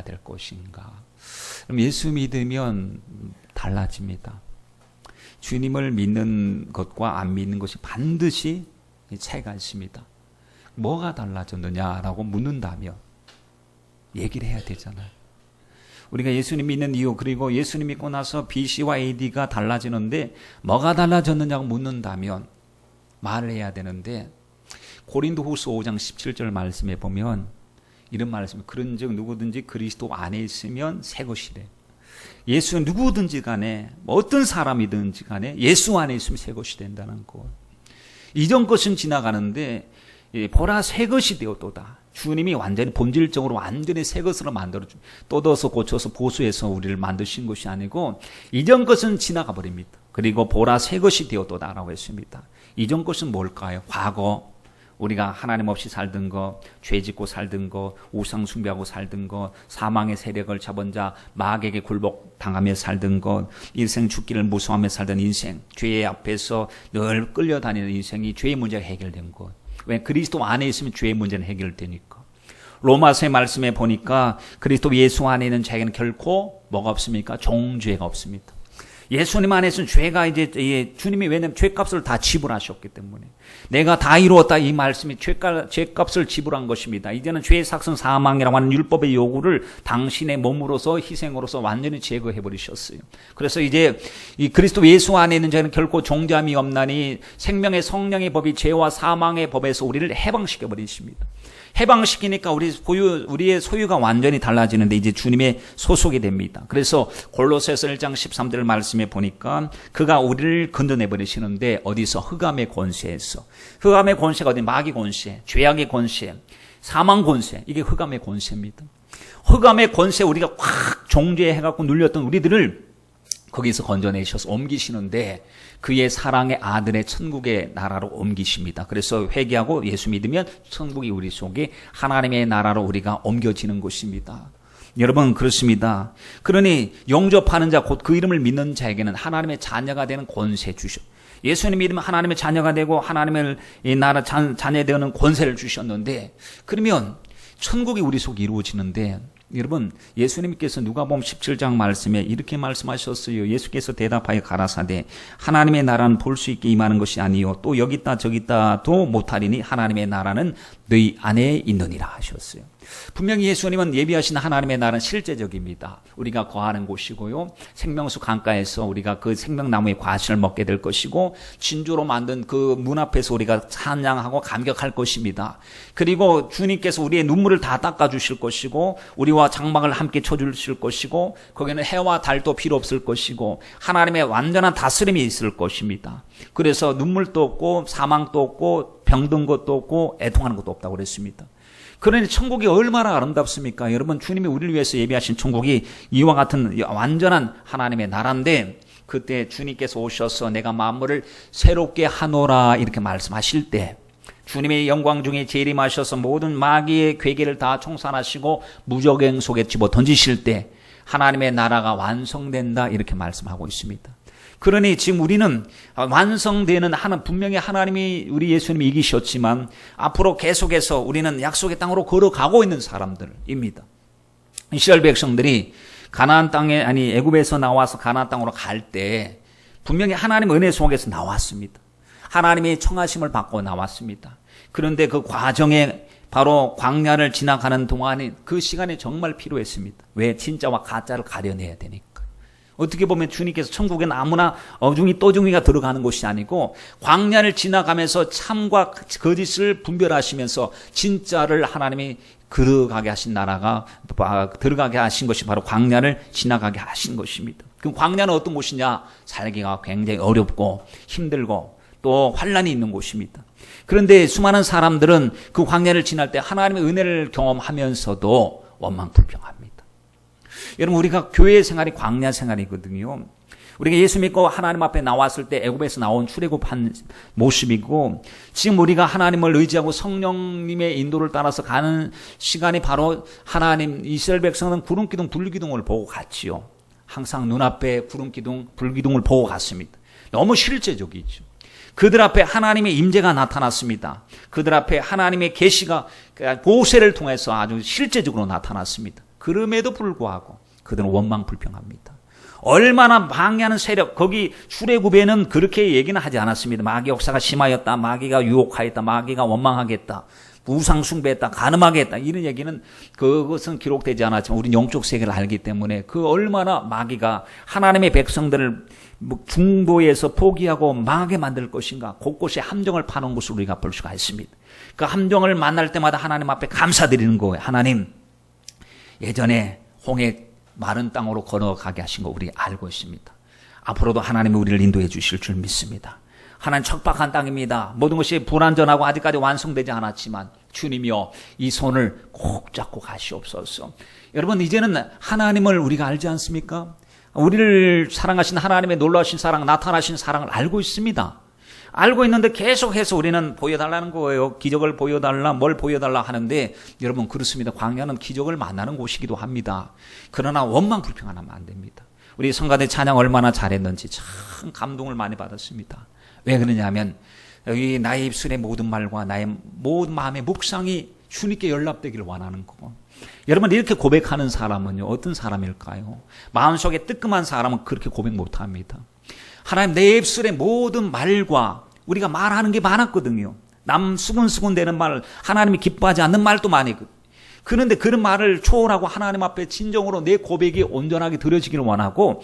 될 것인가? 그럼 예수 믿으면 달라집니다. 주님을 믿는 것과 안 믿는 것이 반드시 차이가 있습니다. 뭐가 달라졌느냐라고 묻는다면 얘기를 해야 되잖아요. 우리가 예수님 믿는 이유, 그리고 예수님 믿고 나서 BC와 AD가 달라지는데 뭐가 달라졌느냐고 묻는다면 말을 해야 되는데, 고린도후서 5장 17절 말씀에 보면 이런 말씀이, 그런즉 누구든지 그리스도 안에 있으면 새 것이래. 예수 누구든지 간에 어떤 사람이든지 간에 예수 안에 있으면 새 것이 된다는 것. 이전 것은 지나가는데 보라 새 것이 되었도다. 주님이 완전히 본질적으로 완전히 새 것으로 만들어 뜯어서 고쳐서 보수해서 우리를 만드신 것이 아니고 이전 것은 지나가 버립니다. 그리고 보라 새 것이 되었도다라고 했습니다. 이전 것은 뭘까요? 과거 우리가 하나님 없이 살던 거, 죄 짓고 살던 거, 우상 숭배하고 살던 거, 사망의 세력을 잡은 자, 마귀에게 굴복당하며 살던 것, 일생 죽기를 무서워하며 살던 인생, 죄의 앞에서 늘 끌려다니는 인생이 죄의 문제가 해결된 것. 왜? 그리스도 안에 있으면 죄의 문제는 해결되니까. 로마서의 말씀에 보니까 그리스도 예수 안에 있는 자에게는 결코 뭐가 없습니까? 종죄가 없습니다. 예수님 안에서는 죄가 이제 주님이, 왜냐하면 죄값을 다 지불하셨기 때문에, 내가 다 이루었다 이 말씀이 죄값을 지불한 것입니다. 이제는 죄의 삭은 사망이라고 하는 율법의 요구를 당신의 몸으로서 희생으로서 완전히 제거해 버리셨어요. 그래서 이제 이 그리스도 예수 안에 있는 자는 결코 종죄함이 없나니 생명의 성령의 법이 죄와 사망의 법에서 우리를 해방시켜 버리십니다. 해방시키니까 우리의 소유가 완전히 달라지는데 이제 주님의 소속이 됩니다. 그래서 골로새서 1장 13절 말씀에 보니까 그가 우리를 건져내 버리시는데, 어디서? 흑암의 권세에서. 흑암의 권세가 어디? 마귀 권세, 죄악의 권세, 사망 권세. 이게 흑암의 권세입니다. 흑암의 권세, 우리가 확 종죄해갖고 눌렸던 우리들을 거기서 건져내셔서 옮기시는데, 그의 사랑의 아들의 천국의 나라로 옮기십니다. 그래서 회개하고 예수 믿으면 천국이 우리 속에 하나님의 나라로 우리가 옮겨지는 것입니다. 여러분, 그렇습니다. 그러니 영접하는 자, 곧 그 이름을 믿는 자에게는 하나님의 자녀가 되는 권세 주셔. 예수님 믿으면 하나님의 자녀가 되고 하나님의 나라 자녀 되는 권세를 주셨는데, 그러면 천국이 우리 속에 이루어지는데, 여러분, 예수님께서 누가복음 17장 말씀에 이렇게 말씀하셨어요. 예수께서 대답하여 가라사대 하나님의 나라는 볼 수 있게 임하는 것이 아니요 또 여기 있다 저기 있다도 못하리니 하나님의 나라는 너희 안에 있느니라 하셨어요. 분명히 예수님은 예비하신 하나님의 나라는 실제적입니다. 우리가 거하는 곳이고요, 생명수 강가에서 우리가 그 생명나무의 과실을 먹게 될 것이고, 진주로 만든 그 문 앞에서 우리가 찬양하고 감격할 것입니다. 그리고 주님께서 우리의 눈물을 다 닦아주실 것이고, 우리와 장막을 함께 쳐주실 것이고, 거기는 해와 달도 필요 없을 것이고, 하나님의 완전한 다스림이 있을 것입니다. 그래서 눈물도 없고 사망도 없고 병든 것도 없고 애통하는 것도 없다고 그랬습니다. 그러니 천국이 얼마나 아름답습니까? 여러분, 주님이 우리를 위해서 예비하신 천국이 이와 같은 완전한 하나님의 나라인데, 그때 주님께서 오셔서 내가 만물을 새롭게 하노라 이렇게 말씀하실 때, 주님의 영광 중에 재림하셔서 모든 마귀의 괴계를 다 청산하시고 무적행 속에 집어 던지실 때 하나님의 나라가 완성된다 이렇게 말씀하고 있습니다. 그러니 지금 우리는 완성되는 분명히 하나님이 우리 예수님이 이기셨지만 앞으로 계속해서 우리는 약속의 땅으로 걸어가고 있는 사람들입니다. 이스라엘 백성들이 가나안 땅에, 애굽에서 나와서 가나안 땅으로 갈 때 분명히 하나님 은혜 속에서 나왔습니다. 하나님의 청하심을 받고 나왔습니다. 그런데 그 과정에 바로 광야를 지나가는 동안에 그 시간이 정말 필요했습니다. 왜? 진짜와 가짜를 가려내야 되니까. 어떻게 보면 주님께서 천국에는 아무나 어중이 떠중이가 들어가는 곳이 아니고, 광야를 지나가면서 참과 거짓을 분별하시면서 진짜를 하나님이 들어가게 하신 나라가, 들어가게 하신 것이 바로 광야를 지나가게 하신 것입니다. 그럼 광야는 어떤 곳이냐? 살기가 굉장히 어렵고 힘들고 또 환난이 있는 곳입니다. 그런데 수많은 사람들은 그 광야를 지날 때 하나님의 은혜를 경험하면서도 원망불평합니다. 여러분, 우리가 교회 생활이 광야 생활이거든요. 우리가 예수 믿고 하나님 앞에 나왔을 때 애굽에서 나온 출애굽한 모습이고, 지금 우리가 하나님을 의지하고 성령님의 인도를 따라서 가는 시간이 바로 하나님, 이스라엘 백성은 구름기둥 불기둥을 보고 갔지요. 항상 눈앞에 구름기둥 불기둥을 보고 갔습니다. 너무 실제적이죠. 그들 앞에 하나님의 임재가 나타났습니다. 그들 앞에 하나님의 계시가 모세를 통해서 아주 실제적으로 나타났습니다. 그럼에도 불구하고 그들은 원망불평합니다. 얼마나 방해하는 세력, 거기 출애굽에는 그렇게 얘기는 하지 않았습니다. 마귀 역사가 심하였다, 마귀가 유혹하였다, 마귀가 원망하겠다, 우상 숭배했다, 간음하게 했다, 이런 얘기는 그것은 기록되지 않았지만 우리는 영적 세계를 알기 때문에 그 얼마나 마귀가 하나님의 백성들을 중도에서 포기하고 망하게 만들 것인가, 곳곳에 함정을 파놓은 것을 우리가 볼 수가 있습니다. 그 함정을 만날 때마다 하나님 앞에 감사드리는 거예요. 하나님, 예전에 홍해 마른 땅으로 걸어가게 하신 거 우리 알고 있습니다. 앞으로도 하나님이 우리를 인도해 주실 줄 믿습니다. 하나님, 척박한 땅입니다. 모든 것이 불완전하고 아직까지 완성되지 않았지만 주님이여, 이 손을 꼭 잡고 가시옵소서. 여러분, 이제는 하나님을 우리가 알지 않습니까? 우리를 사랑하신 하나님의 놀라우신 사랑, 나타나신 사랑을 알고 있습니다. 알고 있는데 계속해서 우리는 보여달라는 거예요. 기적을 보여달라, 뭘 보여달라 하는데, 여러분, 그렇습니다. 광야는 기적을 만나는 곳이기도 합니다. 그러나 원망불평하면 안 됩니다. 우리 성가대 찬양 얼마나 잘했는지 참 감동을 많이 받았습니다. 왜 그러냐면 여기 나의 입술의 모든 말과 나의 모든 마음의 묵상이 주님께 연락되기를 원하는 거고, 여러분, 이렇게 고백하는 사람은요, 어떤 사람일까요? 마음속에 뜨끔한 사람은 그렇게 고백 못합니다. 하나님, 내 입술의 모든 말과, 우리가 말하는 게 많았거든요. 남 수군수군 되는 말, 하나님이 기뻐하지 않는 말도 많이. 그런데 그런 말을 초월하고 하나님 앞에 진정으로 내 고백이 온전하게 드려지기를 원하고,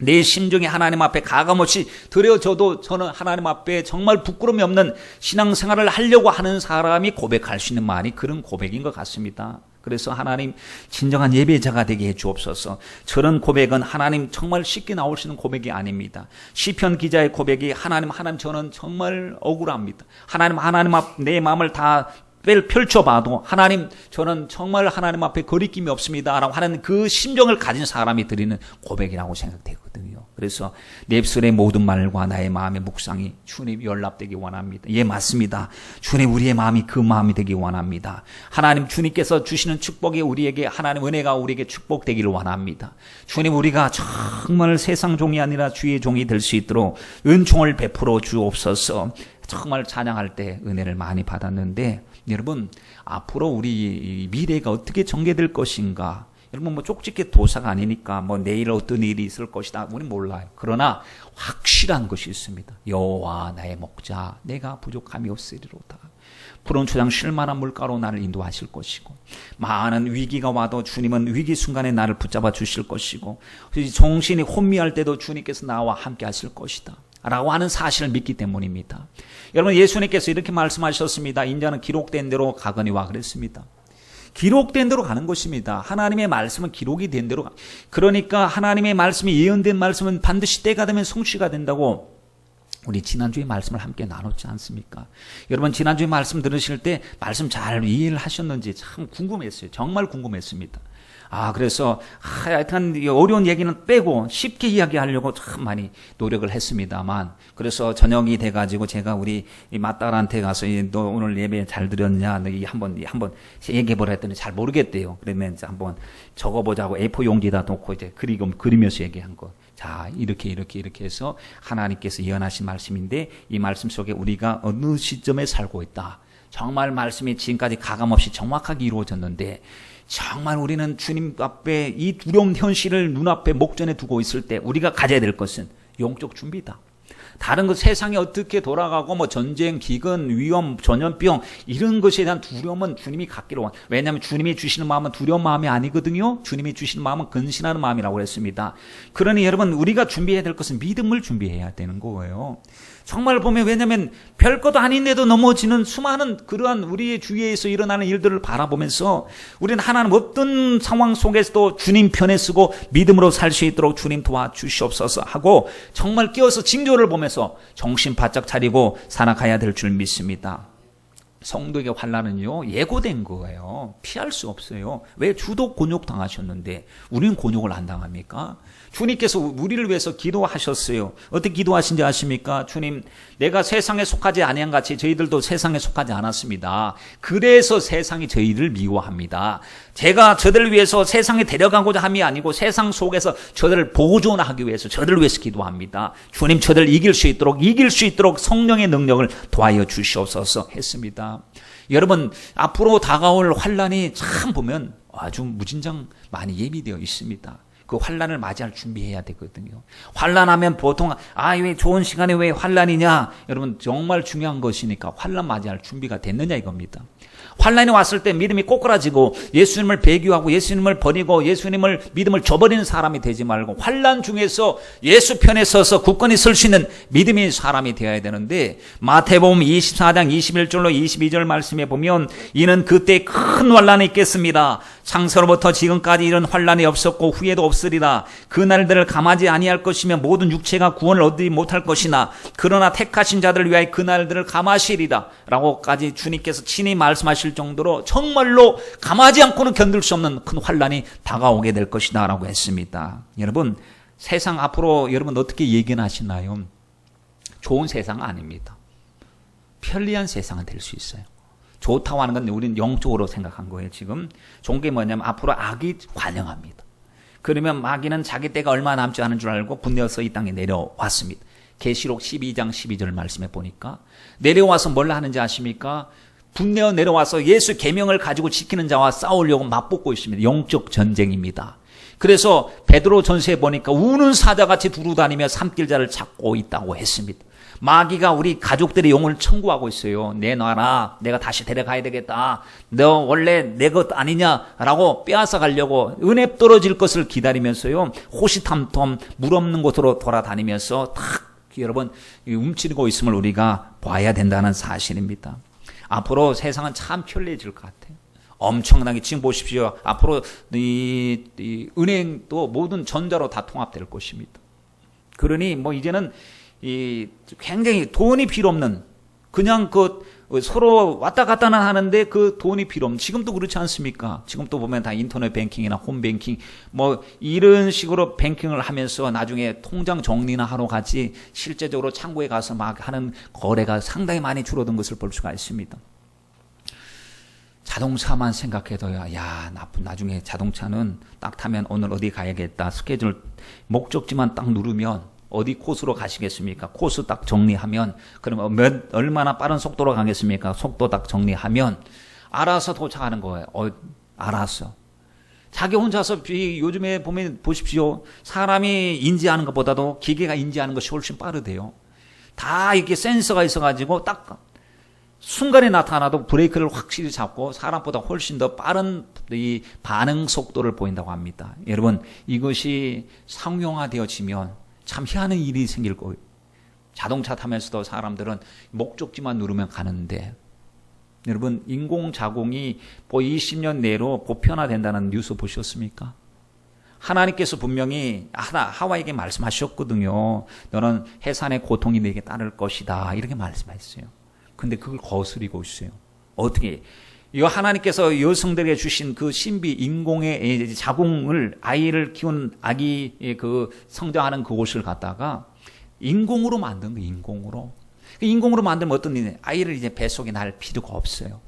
내 심정이 하나님 앞에 가감없이 드려져도 저는 하나님 앞에 정말 부끄러움이 없는 신앙생활을 하려고 하는 사람이 고백할 수 있는 말이 그런 고백인 것 같습니다. 그래서 하나님, 진정한 예배자가 되게 해 주옵소서. 저런 고백은 하나님 정말 쉽게 나올 수 있는 고백이 아닙니다. 시편 기자의 고백이 하나님 저는 정말 억울합니다. 하나님 앞 내 마음을 다 펼쳐봐도 하나님, 저는 정말 하나님 앞에 거리낌이 없습니다 라고 하는 그 심정을 가진 사람이 드리는 고백이라고 생각되거든요. 그래서 내 입술의 모든 말과 나의 마음의 묵상이 주님 연락되기 원합니다. 예, 맞습니다. 주님, 우리의 마음이 그 마음이 되기 원합니다. 하나님, 주님께서 주시는 축복이 우리에게, 하나님 은혜가 우리에게 축복되기를 원합니다. 주님, 우리가 정말 세상 종이 아니라 주의 종이 될 수 있도록 은총을 베풀어 주옵소서. 정말 찬양할 때 은혜를 많이 받았는데, 여러분, 앞으로 우리 미래가 어떻게 전개될 것인가? 여러분, 쪽집게 도사가 아니니까 내일 어떤 일이 있을 것이다, 우리 몰라요. 그러나 확실한 것이 있습니다. 여호와 나의 목자, 내가 부족함이 없으리로다. 푸른 초장 쉴 만한 물가로 나를 인도하실 것이고, 많은 위기가 와도 주님은 위기 순간에 나를 붙잡아 주실 것이고, 정신이 혼미할 때도 주님께서 나와 함께 하실 것이다 라고 하는 사실을 믿기 때문입니다. 여러분, 예수님께서 이렇게 말씀하셨습니다. 인자는 기록된 대로 가거니와 그랬습니다. 기록된 대로 가는 것입니다. 하나님의 말씀은 기록이 된 대로 그러니까 하나님의 말씀이 예언된 말씀은 반드시 때가 되면 성취가 된다고 우리 지난주에 말씀을 함께 나눴지 않습니까? 여러분, 지난주에 말씀 들으실 때 말씀 잘 이해를 하셨는지 참 궁금했어요. 정말 궁금했습니다. 그래서 하여튼 어려운 얘기는 빼고 쉽게 이야기하려고 참 많이 노력을 했습니다만, 그래서 저녁이 돼가지고 제가 우리 맏딸한테 가서 너 오늘 예배 잘 드렸냐, 너 한번 얘기해보라 했더니 잘 모르겠대요. 그러면 이제 한번 적어보자고 A4 용지에다 놓고 이제 그리면서 얘기한 거. 자, 이렇게 해서 하나님께서 예언하신 말씀인데, 이 말씀 속에 우리가 어느 시점에 살고 있다. 정말 말씀이 지금까지 가감없이 정확하게 이루어졌는데, 정말 우리는 주님 앞에 이 두려운 현실을 눈앞에 목전에 두고 있을 때 우리가 가져야 될 것은 영적 준비다. 다른 것, 세상이 어떻게 돌아가고 전쟁, 기근, 위험, 전염병 이런 것에 대한 두려움은 주님이 갖기로 원. 왜냐하면 주님이 주시는 마음은 두려운 마음이 아니거든요. 주님이 주시는 마음은 근신하는 마음이라고 했습니다. 그러니 여러분, 우리가 준비해야 될 것은 믿음을 준비해야 되는 거예요. 정말 보면, 왜냐하면 별것도 아닌데도 넘어지는 수많은 그러한 우리의 주위에서 일어나는 일들을 바라보면서 우리는 하나님 어떤 상황 속에서도 주님 편에 서고 믿음으로 살 수 있도록 주님 도와주시옵소서 하고 정말 끼어서 징조를 보면서 정신 바짝 차리고 살아가야 될 줄 믿습니다. 성도에게 환난은요, 예고된 거예요. 피할 수 없어요. 왜? 주도 곤욕 당하셨는데 우리는 곤욕을 안 당합니까? 주님께서 우리를 위해서 기도하셨어요. 어떻게 기도하신지 아십니까? 주님, 내가 세상에 속하지 아니한 같이 저희들도 세상에 속하지 않았습니다. 그래서 세상이 저희를 미워합니다. 제가 저들을 위해서 세상에 데려가고자 함이 아니고 세상 속에서 저들을 보존하기 위해서 저들을 위해서 기도합니다. 주님, 저들을 이길 수 있도록 성령의 능력을 도와여 주시옵소서 했습니다. 여러분, 앞으로 다가올 환난이 참 보면 아주 무진장 많이 예비되어 있습니다. 그 환난을 맞이할 준비해야 되거든요. 환난하면 보통 왜 좋은 시간에 왜 환난이냐? 여러분 정말 중요한 것이니까 환난 맞이할 준비가 됐느냐 이겁니다. 환난이 왔을 때 믿음이 꼬꾸라지고 예수님을 배교하고 예수님을 버리고 예수님을 믿음을 저버리는 사람이 되지 말고 환난 중에서 예수 편에 서서 굳건히 설 수 있는 믿음의 사람이 되어야 되는데, 마태복음 24장 21절로 22절 말씀에 보면 이는 그때 큰 환난이 있겠습니다. 창세로부터 지금까지 이런 환난이 없었고 후에도 없으리라. 그 날들을 감하지 아니할 것이며 모든 육체가 구원을 얻지 못할 것이나 그러나 택하신 자들을 위하여 그 날들을 감하시리라 라고까지 주님께서 친히 말씀하실 정도로 정말로 감하지 않고는 견딜 수 없는 큰 환난이 다가오게 될 것이다 라고 했습니다. 여러분, 세상 앞으로 여러분 어떻게 예견하시나요? 좋은 세상 아닙니다. 편리한 세상은 될 수 있어요. 좋다고 하는 건 우리는 영적으로 생각한 거예요. 지금 좋은 게 뭐냐면 앞으로 악이 관영합니다. 그러면 마귀는 자기 때가 얼마 남지 않은 줄 알고 분내어서 이 땅에 내려왔습니다. 계시록 12장 12절 말씀에 보니까 내려와서 뭘 하는지 아십니까? 분내어 내려와서 예수 계명을 가지고 지키는 자와 싸우려고 맞붙고 있습니다. 영적 전쟁입니다. 그래서 베드로 전서에 보니까 우는 사자같이 두루다니며 삼킬자를 찾고 있다고 했습니다. 마귀가 우리 가족들의 영혼을 청구하고 있어요. 내놔라. 내가 다시 데려가야 되겠다. 너 원래 내 것 아니냐라고 빼앗아 가려고 은혜 떨어질 것을 기다리면서요. 호시탐탐 물 없는 곳으로 돌아다니면서 탁 여러분 움츠리고 있음을 우리가 봐야 된다는 사실입니다. 앞으로 세상은 참 편리해질 것 같아요. 엄청나게 지금 보십시오. 앞으로 이 은행도 모든 전자로 다 통합될 것입니다. 그러니 뭐 이제는 굉장히 돈이 필요 없는 그냥 서로 왔다 갔다는 하는데 그 돈이 필요 없는, 지금도 그렇지 않습니까? 지금도 보면 다 인터넷 뱅킹이나 홈뱅킹 뭐 이런 식으로 뱅킹을 하면서 나중에 통장 정리나 하러 가지 실제적으로 창구에 가서 막 하는 거래가 상당히 많이 줄어든 것을 볼 수가 있습니다. 자동차만 생각해도요, 나중에 자동차는 딱 타면 오늘 어디 가야겠다 스케줄 목적지만 딱 누르면 어디 코스로 가시겠습니까? 코스 딱 정리하면, 그러면 얼마나 빠른 속도로 가겠습니까? 속도 딱 정리하면 알아서 도착하는 거예요. 알았어. 자기 혼자서 요즘에 보면 보십시오. 사람이 인지하는 것보다도 기계가 인지하는 것이 훨씬 빠르대요. 다 이렇게 센서가 있어가지고 딱 순간에 나타나도 브레이크를 확실히 잡고 사람보다 훨씬 더 빠른 이 반응 속도를 보인다고 합니다. 여러분, 이것이 상용화되어지면 참 희한한 일이 생길 거예요. 자동차 타면서도 사람들은 목적지만 누르면 가는데, 여러분 인공자공이 20년 내로 보편화된다는 뉴스 보셨습니까? 하나님께서 분명히 하와에게 말씀하셨거든요. 너는 해산의 고통이 내게 따를 것이다 이렇게 말씀하셨어요. 근데 그걸 거스리고 있어요. 어떻게? 이거 하나님께서 여성들에게 주신 그 신비 인공의 자궁을 아이를 키운 아기 성장하는 그곳을 갖다가 인공으로 만든 거예요. 인공으로 만들면 어떤 일이냐? 아이를 이제 뱃속에 날 필요가 없어요.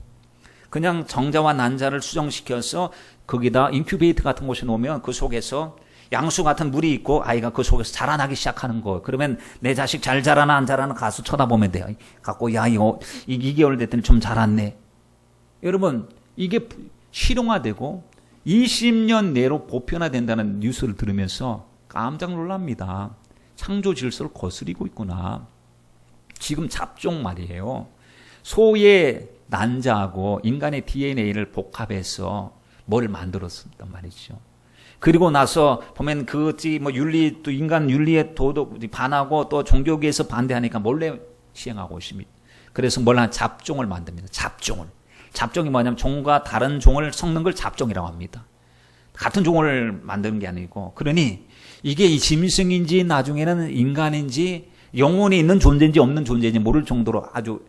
그냥 정자와 난자를 수정시켜서 거기다 인큐베이터 같은 곳에 놓으면 그 속에서 양수 같은 물이 있고 아이가 그 속에서 자라나기 시작하는 거예요. 그러면 내 자식 잘 자라나 안 자라나 가서 쳐다보면 돼요. 갖고 이거 2개월 됐더니 좀 자랐네. 여러분, 이게 실용화되고 20년 내로 보편화된다는 뉴스를 들으면서 깜짝 놀랍니다. 창조 질서를 거스리고 있구나. 지금 잡종 말이에요. 소의 난자하고 인간의 DNA를 복합해서 뭘 만들었단 말이죠. 그리고 나서 보면 윤리, 또 인간 윤리에 도덕 반하고 또 종교계에서 반대하니까 몰래 시행하고 있습니다. 그래서 잡종을 만듭니다. 잡종이 뭐냐면 종과 다른 종을 섞는 걸 잡종이라고 합니다. 같은 종을 만드는 게 아니고, 그러니 이게 이 짐승인지 나중에는 인간인지 영혼이 있는 존재인지 없는 존재인지 모를 정도로 아주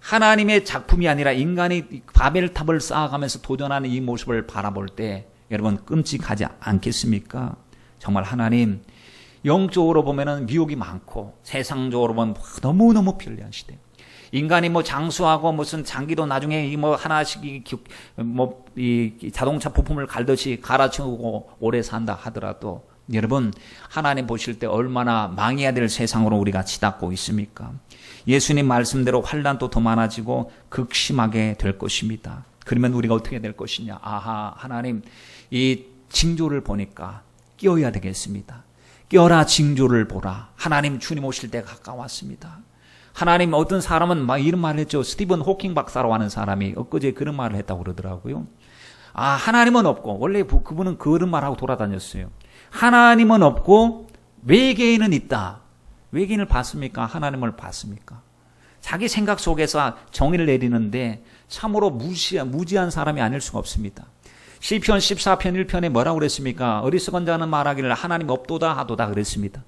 하나님의 작품이 아니라 인간이 바벨탑을 쌓아가면서 도전하는 이 모습을 바라볼 때 여러분 끔찍하지 않겠습니까? 정말 하나님 영적으로 보면은 미혹이 많고 세상적으로 보면 너무너무 편리한 시대. 인간이 장수하고 무슨 장기도 나중에 하나씩 이 자동차 부품을 갈듯이 갈아치우고 오래 산다 하더라도 여러분 하나님 보실 때 얼마나 망해야 될 세상으로 우리가 치닫고 있습니까? 예수님 말씀대로 환난도 더 많아지고 극심하게 될 것입니다. 그러면 우리가 어떻게 될 것이냐? 아하, 하나님 이 징조를 보니까 끼어야 되겠습니다. 끼어라 징조를 보라. 하나님 주님 오실 때가 가까웠습니다. 하나님 어떤 사람은 막 이런 말을 했죠. 스티븐 호킹 박사라고 하는 사람이 엊그제 그런 말을 했다고 그러더라고요. 아, 하나님은 없고, 원래 그분은 그런 말하고 돌아다녔어요. 하나님은 없고 외계인은 있다. 외계인을 봤습니까? 하나님을 봤습니까? 자기 생각 속에서 정의를 내리는데 참으로 무지한 사람이 아닐 수가 없습니다. 시편 14편 1편에 뭐라고 그랬습니까? 어리석은 자는 말하기를 하나님 없도다 하도다 그랬습니다.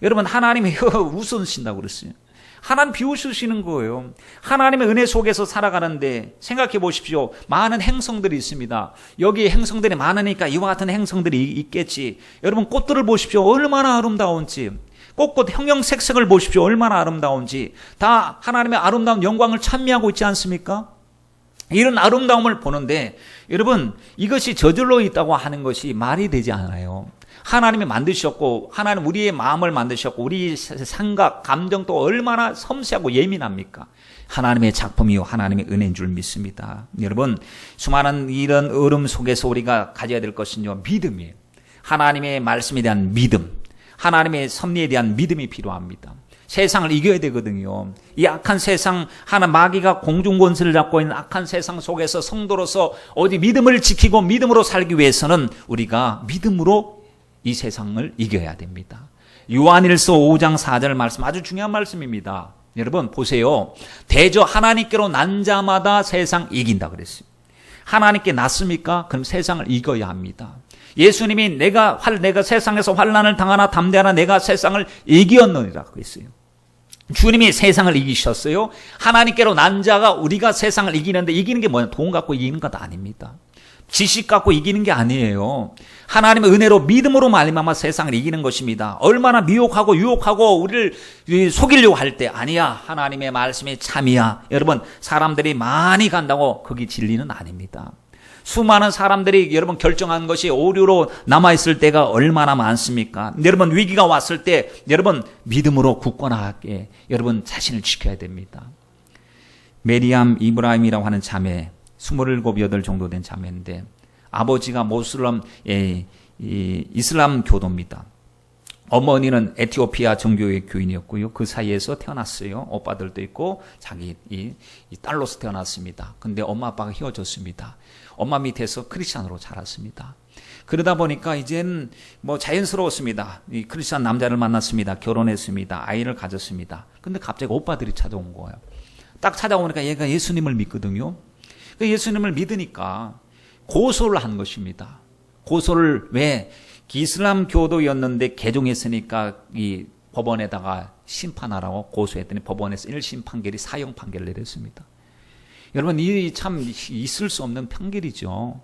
여러분, 하나님이 웃으신다고 그랬어요. 하나님 비웃으시는 거예요. 하나님의 은혜 속에서 살아가는데 생각해 보십시오. 많은 행성들이 있습니다. 여기 행성들이 많으니까 이와 같은 행성들이 있겠지. 여러분, 꽃들을 보십시오. 얼마나 아름다운지. 꽃꽃 형형색색을 보십시오. 얼마나 아름다운지. 다 하나님의 아름다운 영광을 찬미하고 있지 않습니까? 이런 아름다움을 보는데 여러분, 이것이 저절로 있다고 하는 것이 말이 되지 않아요. 하나님이 만드셨고, 하나님 우리의 마음을 만드셨고, 우리 생각, 감정도 얼마나 섬세하고 예민합니까? 하나님의 작품이요, 하나님의 은혜인 줄 믿습니다. 여러분, 수많은 이런 어려움 속에서 우리가 가져야 될 것은요, 믿음이에요. 하나님의 말씀에 대한 믿음, 하나님의 섭리에 대한 믿음이 필요합니다. 세상을 이겨야 되거든요. 이 악한 세상, 마귀가 공중권세를 잡고 있는 악한 세상 속에서 성도로서 어디 믿음을 지키고 믿음으로 살기 위해서는 우리가 믿음으로 이 세상을 이겨야 됩니다. 요한일서 5장 4절 말씀, 아주 중요한 말씀입니다. 여러분 보세요. 대저 하나님께로 난 자마다 세상 이긴다 그랬어요. 하나님께 났습니까? 그럼 세상을 이겨야 합니다. 예수님이 내가 세상에서 환난을 당하나 담대하나 내가 세상을 이겼느니라고 했어요. 주님이 세상을 이기셨어요. 하나님께로 난 자가 우리가 세상을 이기는데, 이기는 게 뭐냐? 돈 갖고 이기는 것도 아닙니다. 지식 갖고 이기는 게 아니에요. 하나님의 은혜로 믿음으로 말미암아 세상을 이기는 것입니다. 얼마나 미혹하고 유혹하고 우리를 속이려고 할 때 아니야. 하나님의 말씀이 참이야. 여러분, 사람들이 많이 간다고 거기 진리는 아닙니다. 수많은 사람들이 여러분 결정한 것이 오류로 남아있을 때가 얼마나 많습니까? 여러분, 위기가 왔을 때 여러분 믿음으로 굳건하게 여러분 자신을 지켜야 됩니다. 메리암 이브라임이라고 하는 자매, 27, 8 정도 된 자매인데 아버지가 이슬람 교도입니다. 어머니는 에티오피아 정교회 교인이었고요. 그 사이에서 태어났어요. 오빠들도 있고 자기 이 딸로서 태어났습니다. 근데 엄마 아빠가 헤어졌습니다. 엄마 밑에서 크리스찬으로 자랐습니다. 그러다 보니까 이젠 자연스러웠습니다. 이 크리스찬 남자를 만났습니다. 결혼했습니다. 아이를 가졌습니다. 근데 갑자기 오빠들이 찾아온 거예요. 딱 찾아오니까 얘가 예수님을 믿거든요. 예수님을 믿으니까 고소를 한 것입니다. 고소를 왜? 이슬람 교도였는데 개종했으니까 이 법원에다가 심판하라고 고소했더니 법원에서 1심 판결이 사형 판결을 내렸습니다. 여러분, 이 참 있을 수 없는 판결이죠.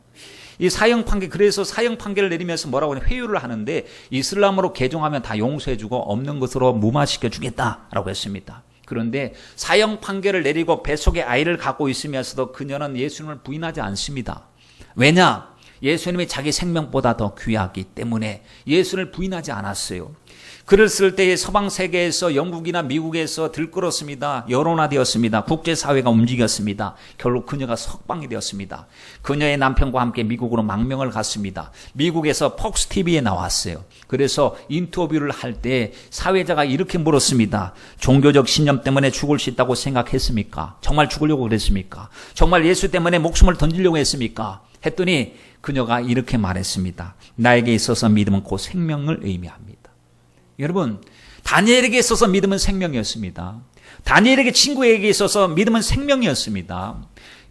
이 사형 판결, 그래서 사형 판결을 내리면서 뭐라고 회유를 하는데 이슬람으로 개종하면 다 용서해주고 없는 것으로 무마시켜 주겠다라고 했습니다. 그런데 사형 판결을 내리고 뱃속에 아이를 갖고 있으면서도 그녀는 예수님을 부인하지 않습니다. 왜냐? 예수님이 자기 생명보다 더 귀하기 때문에 예수를 부인하지 않았어요. 그랬을 때의 서방 세계에서 영국이나 미국에서 들끓었습니다. 여론화되었습니다. 국제사회가 움직였습니다. 결국 그녀가 석방이 되었습니다. 그녀의 남편과 함께 미국으로 망명을 갔습니다. 미국에서 폭스 TV에 나왔어요. 그래서 인터뷰를 할 때 사회자가 이렇게 물었습니다. 종교적 신념 때문에 죽을 수 있다고 생각했습니까? 정말 죽으려고 그랬습니까? 정말 예수 때문에 목숨을 던지려고 했습니까? 했더니 그녀가 이렇게 말했습니다. 나에게 있어서 믿음은 곧 생명을 의미합니다. 여러분, 다니엘에게 있어서 믿음은 생명이었습니다. 다니엘에게 친구에게 있어서 믿음은 생명이었습니다.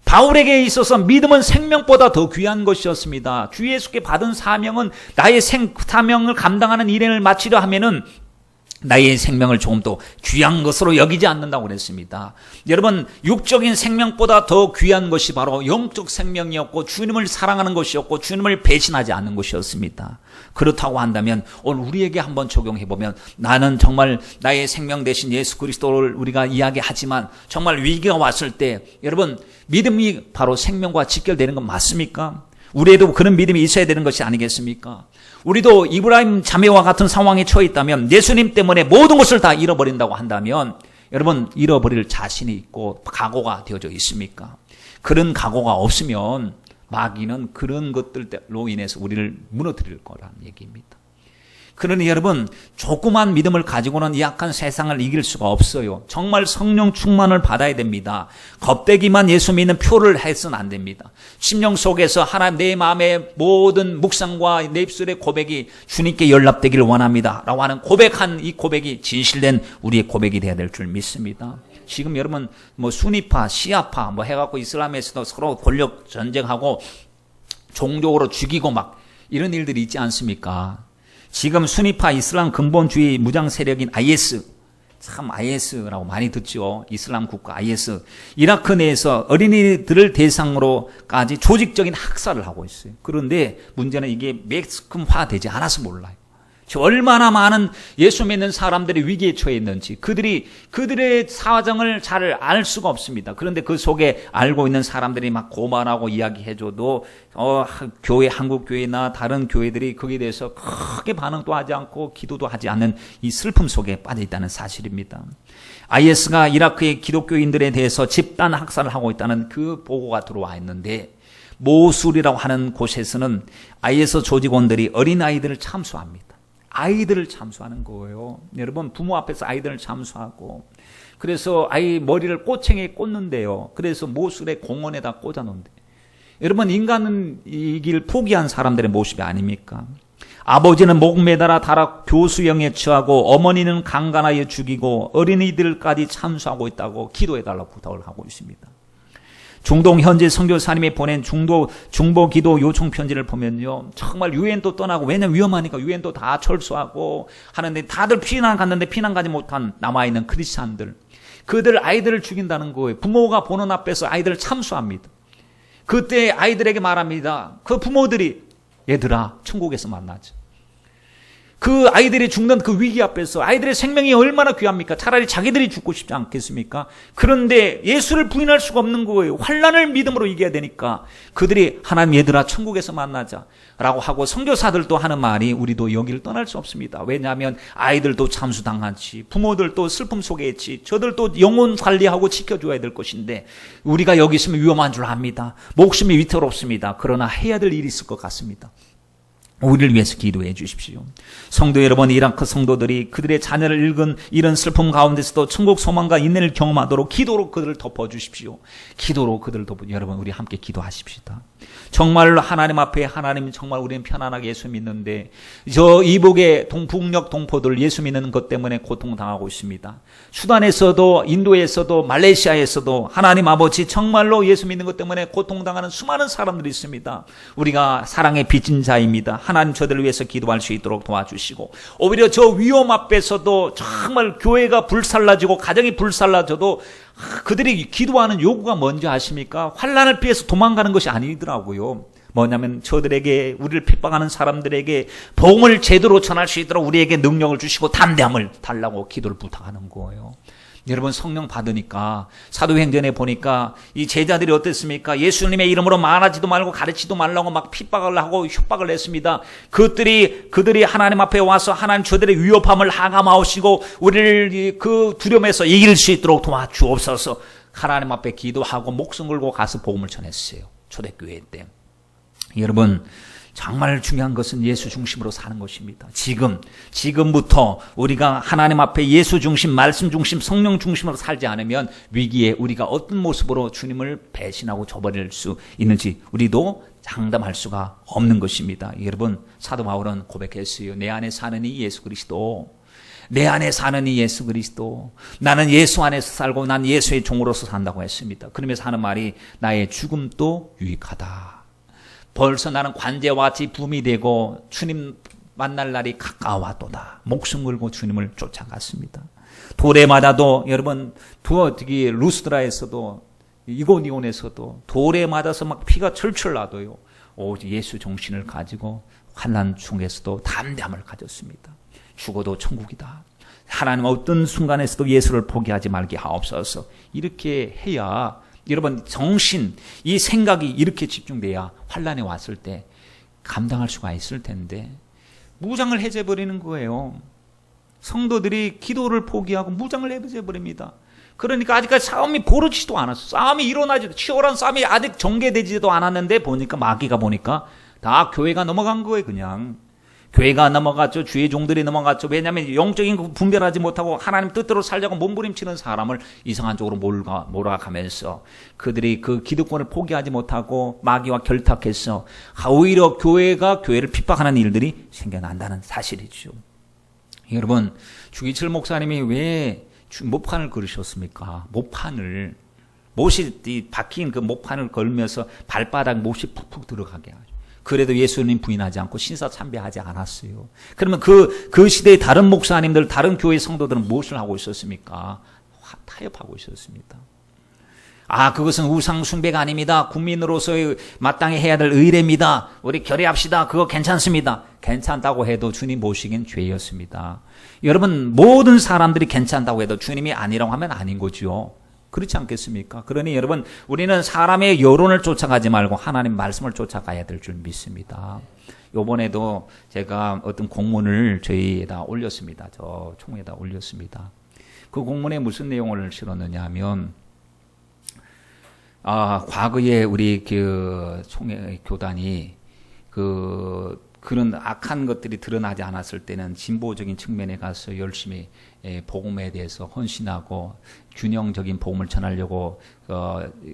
바울에게 있어서 믿음은 생명보다 더 귀한 것이었습니다. 주 예수께 받은 사명은 나의 사명을 감당하는 일을 마치려 하면은 나의 생명을 조금 더 귀한 것으로 여기지 않는다고 그랬습니다. 여러분, 육적인 생명보다 더 귀한 것이 바로 영적 생명이었고 주님을 사랑하는 것이었고 주님을 배신하지 않는 것이었습니다. 그렇다고 한다면 오늘 우리에게 한번 적용해보면 나는 정말 나의 생명 대신 예수 그리스도를 우리가 이야기하지만 정말 위기가 왔을 때 여러분, 믿음이 바로 생명과 직결되는 건 맞습니까? 우리에도 그런 믿음이 있어야 되는 것이 아니겠습니까? 우리도 이브라임 자매와 같은 상황에 처해 있다면 예수님 때문에 모든 것을 다 잃어버린다고 한다면 여러분, 잃어버릴 자신이 있고 각오가 되어져 있습니까? 그런 각오가 없으면 마귀는 그런 것들로 인해서 우리를 무너뜨릴 거라는 얘기입니다. 그러니 여러분, 조그만 믿음을 가지고는 이 약한 세상을 이길 수가 없어요. 정말 성령 충만을 받아야 됩니다. 겁대기만 예수 믿는 표를 해서는 안 됩니다. 심령 속에서 하나님 내 마음의 모든 묵상과 내 입술의 고백이 주님께 연락되기를 원합니다 라고 하는 고백한 이 고백이 진실된 우리의 고백이 되어야 될 줄 믿습니다. 지금 여러분 수니파, 시아파 해갖고 이슬람에서도 서로 권력 전쟁하고 종족으로 죽이고 막 이런 일들이 있지 않습니까? 지금 수니파 이슬람 근본주의 무장 세력인 IS, 참 IS라고 많이 듣죠. 이슬람 국가 IS. 이라크 내에서 어린이들을 대상으로까지 조직적인 학살을 하고 있어요. 그런데 문제는 이게 매스컴화되지 않아서 몰라요. 얼마나 많은 예수 믿는 사람들이 위기에 처해 있는지 그들의 사정을 잘 알 수가 없습니다. 그런데 그 속에 알고 있는 사람들이 막 고발하고 이야기해줘도 교회, 한국 교회나 다른 교회들이 거기에 대해서 크게 반응도 하지 않고 기도도 하지 않는 이 슬픔 속에 빠져 있다는 사실입니다. IS가 이라크의 기독교인들에 대해서 집단 학살을 하고 있다는 그 보고가 들어와 있는데 모술이라고 하는 곳에서는 IS 조직원들이 어린아이들을 참수합니다. 아이들을 참수하는 거예요. 여러분, 부모 앞에서 아이들을 참수하고, 그래서 아이 머리를 꼬챙이에 꽂는데요. 그래서 모술의 공원에다 꽂아놓는데, 여러분, 인간은 이 길 포기한 사람들의 모습이 아닙니까? 아버지는 목 매달아 달아 교수형에 처하고 어머니는 강간하여 죽이고 어린이들까지 참수하고 있다고 기도해달라고 부탁을 하고 있습니다. 중동 현지 선교사님이 보낸 중보 기도 요청 편지를 보면요, 정말 유엔도 떠나고, 왜냐면 위험하니까 유엔도 다 철수하고 하는데 다들 피난 갔는데 피난 가지 못한 남아있는 크리스찬들, 그들 아이들을 죽인다는 거예요. 부모가 보는 앞에서 아이들을 참수합니다. 그때 아이들에게 말합니다. 그 부모들이, 얘들아 천국에서 만나자. 그 아이들이 죽는 그 위기 앞에서 아이들의 생명이 얼마나 귀합니까? 차라리 자기들이 죽고 싶지 않겠습니까? 그런데 예수를 부인할 수가 없는 거예요. 환난을 믿음으로 이겨야 되니까 그들이 하나님, 얘들아 천국에서 만나자 라고 하고, 선교사들도 하는 말이 우리도 여기를 떠날 수 없습니다. 왜냐하면 아이들도 참수당하지, 부모들도 슬픔 속에 있지, 저들도 영혼 관리하고 지켜줘야 될 것인데 우리가 여기 있으면 위험한 줄 압니다. 목숨이 위태롭습니다. 그러나 해야 될 일이 있을 것 같습니다. 우리를 위해서 기도해 주십시오. 성도 여러분, 이라크 성도들이 그들의 자녀를 잃은 이런 슬픔 가운데서도 천국 소망과 인내를 경험하도록 기도로 그들을 덮어주십시오. 기도로 그들을 여러분, 우리 함께 기도하십시다. 정말로 하나님 앞에, 하나님 정말 우리는 편안하게 예수 믿는데 저 이북의 북녘 동포들 예수 믿는 것 때문에 고통당하고 있습니다. 수단에서도, 인도에서도, 말레이시아에서도 하나님 아버지 정말로 예수 믿는 것 때문에 고통당하는 수많은 사람들이 있습니다. 우리가 사랑의 빚진 자입니다. 하나님 저들을 위해서 기도할 수 있도록 도와주시고, 오히려 저 위험 앞에서도 정말 교회가 불살라지고 가정이 불살라져도 그들이 기도하는 요구가 뭔지 아십니까? 환난을 피해서 도망가는 것이 아니더라고요. 뭐냐면 저들에게, 우리를 핍박하는 사람들에게 복음을 제대로 전할 수 있도록 우리에게 능력을 주시고 담대함을 달라고 기도를 부탁하는 거예요. 여러분, 성령 받으니까 사도행전에 보니까 이 제자들이 어땠습니까? 예수님의 이름으로 말하지도 말고 가르치지도 말라고 막 핍박을 하고 협박을 했습니다. 그들이 하나님 앞에 와서 하나님 저들의 위협함을 하감하시고 우리를 그 두려움에서 이길 수 있도록 도와주옵소서. 하나님 앞에 기도하고 목숨 걸고 가서 복음을 전했어요. 초대교회 때. 여러분, 정말 중요한 것은 예수 중심으로 사는 것입니다. 지금부터 우리가 하나님 앞에 예수 중심, 말씀 중심, 성령 중심으로 살지 않으면 위기에 우리가 어떤 모습으로 주님을 배신하고 저버릴 수 있는지 우리도 장담할 수가 없는 것입니다. 여러분, 사도 바울은 고백했어요. 내 안에 사는 이 예수 그리스도, 내 안에 사는 이 예수 그리스도, 나는 예수 안에서 살고 난 예수의 종으로서 산다고 했습니다. 그러면서 하는 말이 나의 죽음도 유익하다. 벌써 나는 관제와 같이 붐이 되고 주님 만날 날이 가까워왔도다. 목숨 걸고 주님을 쫓아갔습니다. 돌에 맞아도, 여러분, 루스드라에서도, 이고니온에서도 돌에 맞아서 막 피가 철철 나도요, 오직 예수 정신을 가지고 환난 중에서도 담대함을 가졌습니다. 죽어도 천국이다. 하나님 어떤 순간에서도 예수를 포기하지 말게 하옵소서. 이렇게 해야, 여러분, 정신, 이 생각이 이렇게 집중돼야 환난이 왔을 때 감당할 수가 있을 텐데 무장을 해제버리는 거예요. 성도들이 기도를 포기하고 무장을 해제버립니다. 그러니까 아직까지 싸움이 벌어지지도 않았어. 싸움이 일어나지도, 치열한 싸움이 아직 전개되지도 않았는데 보니까 마귀가 보니까 다 교회가 넘어간 거예요. 그냥 교회가 넘어갔죠. 주의 종들이 넘어갔죠. 왜냐하면 영적인 거 분별하지 못하고 하나님 뜻대로 살려고 몸부림치는 사람을 이상한 쪽으로 몰아가면서 그들이 그 기득권을 포기하지 못하고 마귀와 결탁해서 오히려 교회가 교회를 핍박하는 일들이 생겨난다는 사실이죠. 여러분, 주기철 목사님이 왜 모판을 걸으셨습니까? 모판을, 못이 박힌 그 모판을 걸면서 발바닥 못이 푹푹 들어가게 하죠. 그래도 예수님 부인하지 않고 신사참배하지 않았어요. 그러면 그 시대의 다른 목사님들, 다른 교회 성도들은 무엇을 하고 있었습니까? 타협하고 있었습니다. 그것은 우상 숭배가 아닙니다. 국민으로서의 마땅히 해야 될 의례입니다. 우리 결의합시다. 그거 괜찮습니다. 괜찮다고 해도 주님 보시기엔 죄였습니다. 여러분, 모든 사람들이 괜찮다고 해도 주님이 아니라고 하면 아닌 거죠. 그렇지 않겠습니까? 그러니 여러분, 우리는 사람의 여론을 쫓아가지 말고 하나님 말씀을 쫓아가야 될 줄 믿습니다. 요번에도 제가 어떤 공문을 저희에다 올렸습니다. 저 총회에다 올렸습니다. 그 공문에 무슨 내용을 실었느냐 하면, 과거에 우리 그 총회 교단이 그런 악한 것들이 드러나지 않았을 때는 진보적인 측면에 가서 열심히 복음에 대해서 헌신하고 균형적인 복음을 전하려고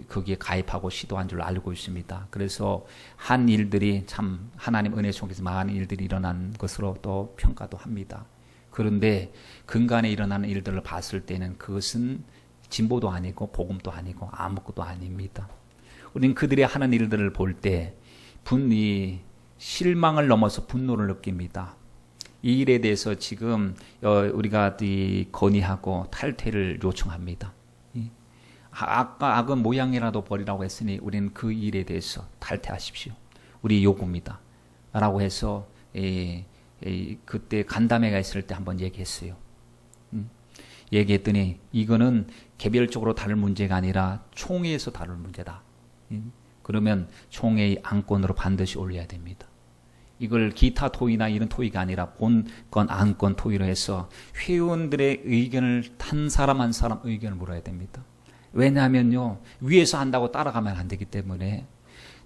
거기에 가입하고 시도한 줄 알고 있습니다. 그래서 한 일들이 참 하나님 은혜 속에서 많은 일들이 일어난 것으로 또 평가도 합니다. 그런데 근간에 일어나는 일들을 봤을 때는 그것은 진보도 아니고 복음도 아니고 아무것도 아닙니다. 우리는 그들이 하는 일들을 볼 때 실망을 넘어서 분노를 느낍니다. 이 일에 대해서 지금 우리가 건의하고 탈퇴를 요청합니다. 악은 모양이라도 버리라고 했으니 우리는 그 일에 대해서 탈퇴하십시오. 우리 요구입니다. 라고 해서 그때 간담회가 있을 때 한번 얘기했어요. 얘기했더니 이거는 개별적으로 다룰 문제가 아니라 총회에서 다룰 문제다. 그러면 총회의 안건으로 반드시 올려야 됩니다. 이걸 기타 토의나 이런 토의가 아니라 본건 안건 토의로 해서 회원들의 의견을 한 사람 한 사람 의견을 물어야 됩니다. 왜냐하면요, 위에서 한다고 따라가면 안 되기 때문에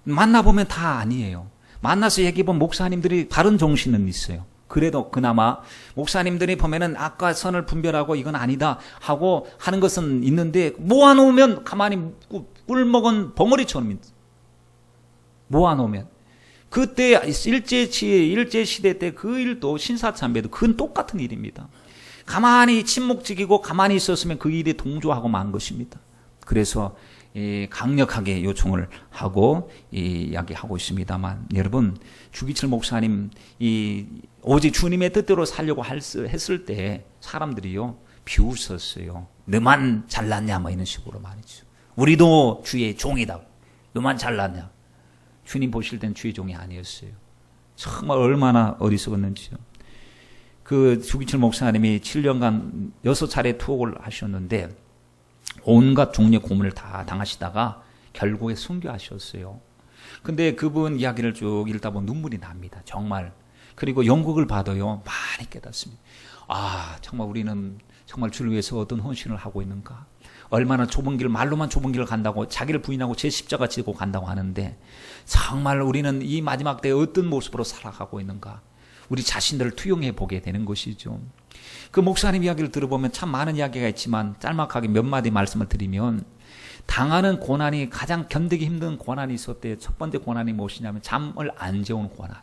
만나보면 다 아니에요. 만나서 얘기해보면 목사님들이 다른 정신은 있어요. 그래도 그나마 목사님들이 보면은 악과 선을 분별하고 이건 아니다 하고 하는 것은 있는데 모아놓으면 가만히 꿀먹은 벙어리처럼 모아놓으면 그때 일제시대 때 그 일도 신사참배도 그건 똑같은 일입니다. 가만히 침묵지기고 가만히 있었으면 그 일에 동조하고 만 것입니다. 그래서 강력하게 요청을 하고 이야기하고 있습니다만 여러분, 주기철 목사님 오직 주님의 뜻대로 살려고 했을 때 사람들이요 비웃었어요. 너만 잘났냐 뭐 이런 식으로 말이죠. 우리도 주의 종이다. 너만 잘났냐. 주님 보실 땐 주의 종이 아니었어요. 정말 얼마나 어리석었는지요. 그 주기철 목사님이 7년간 6차례 투옥을 하셨는데 온갖 종류의 고문을 다 당하시다가 결국에 순교하셨어요. 근데 그분 이야기를 쭉 읽다 보면 눈물이 납니다. 정말. 그리고 영국을 봐도요 많이 깨닫습니다. 정말 우리는 정말 주를 위해서 어떤 헌신을 하고 있는가. 얼마나 좁은 길, 말로만 좁은 길을 간다고 자기를 부인하고 제 십자가 지고 간다고 하는데 정말 우리는 이 마지막 때에 어떤 모습으로 살아가고 있는가. 우리 자신들을 투영해 보게 되는 것이죠. 그 목사님 이야기를 들어보면 참 많은 이야기가 있지만 짤막하게 몇 마디 말씀을 드리면 당하는 고난이 가장 견디기 힘든 고난이 있었대요. 첫 번째 고난이 무엇이냐면 잠을 안 재우는 고난.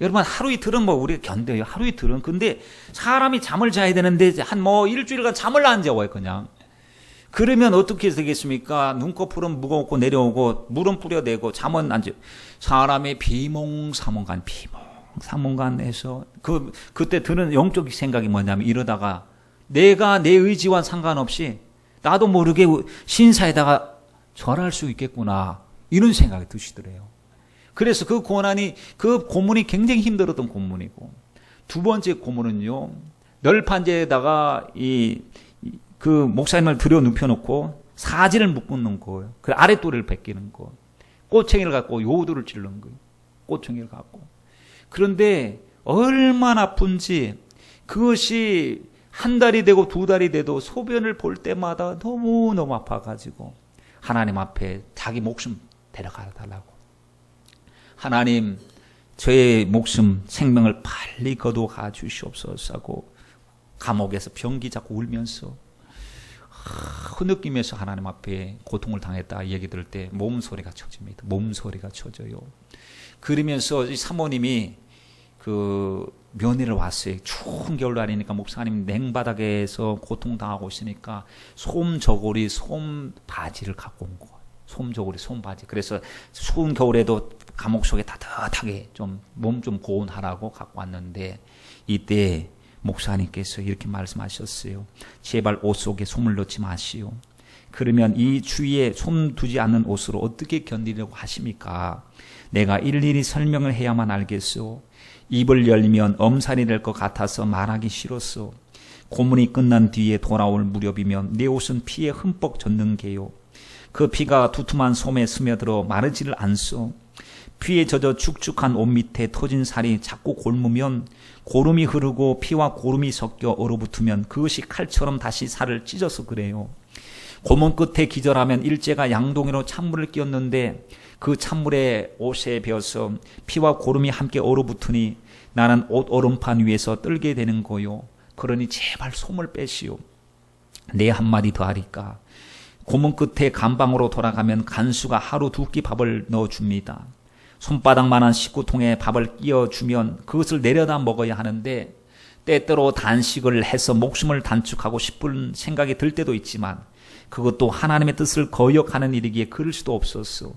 여러분 하루 이틀은 뭐 우리가 견뎌요. 하루 이틀은. 근데 사람이 잠을 자야 되는데 한 일주일간 잠을 안 재워요. 그냥. 그러면 어떻게 되겠습니까? 눈꺼풀은 무겁고 내려오고 물은 뿌려대고 잠은 안 재. 사람의 비몽사몽간해서 그때 드는 영적 생각이 뭐냐면 이러다가 내가 내 의지와 상관없이 나도 모르게 신사에다가 절할 수 있겠구나 이런 생각이 드시더래요. 그래서 그 고문이 굉장히 힘들었던 고문이고 두 번째 고문은요 널판지에다가 그 목사님을 들여 눕혀놓고 사지를 묶는 거예요. 그 아랫도리를 벗기는 거. 꼬챙이를 갖고 요도를 찌르는 거예요. 꼬챙이를 갖고. 그런데 얼마나 아픈지 그것이 한 달이 되고 두 달이 돼도 소변을 볼 때마다 너무너무 아파가지고 하나님 앞에 자기 목숨 데려가 달라고. 하나님, 저의 목숨, 생명을 빨리 거두어가 주시옵소서 하고 감옥에서 변기 잡고 울면서 흐느끼면서 하나님 앞에 고통을 당했다 얘기 들을 때 몸소리가 쳐집니다. 몸소리가 쳐져요. 그러면서 이 사모님이 그 면회를 왔어요. 추운 겨울날이니까 목사님 냉바닥에서 고통당하고 있으니까 솜 저고리, 솜 바지를 갖고 온 거예요. 솜 저고리, 솜 바지. 그래서 추운 겨울에도 감옥 속에 따뜻하게 좀 몸 좀 고온하라고 갖고 왔는데 이때 목사님께서 이렇게 말씀하셨어요. 제발 옷 속에 솜을 넣지 마시오. 그러면 이 주위에 솜 두지 않는 옷으로 어떻게 견디려고 하십니까? 내가 일일이 설명을 해야만 알겠소. 입을 열면 엄살이 될 것 같아서 말하기 싫었소. 고문이 끝난 뒤에 돌아올 무렵이면 내 옷은 피에 흠뻑 젖는 게요. 그 피가 두툼한 솜에 스며들어 마르지를 않소. 피에 젖어 축축한 옷 밑에 터진 살이 자꾸 골무면 고름이 흐르고 피와 고름이 섞여 얼어붙으면 그것이 칼처럼 다시 살을 찢어서 그래요. 고문 끝에 기절하면 일제가 양동이로 찬물을 끼얹는데 그 찬물에 옷에 배어서 피와 고름이 함께 얼어붙으니 나는 옷 얼음판 위에서 떨게 되는 거요. 그러니 제발 솜을 빼시오. 내 한마디 더 하리까. 고문 끝에 감방으로 돌아가면 간수가 하루 두 끼 밥을 넣어줍니다. 손바닥만한 식구통에 밥을 끼워주면 그것을 내려다 먹어야 하는데 때때로 단식을 해서 목숨을 단축하고 싶은 생각이 들 때도 있지만 그것도 하나님의 뜻을 거역하는 일이기에 그럴 수도 없었어.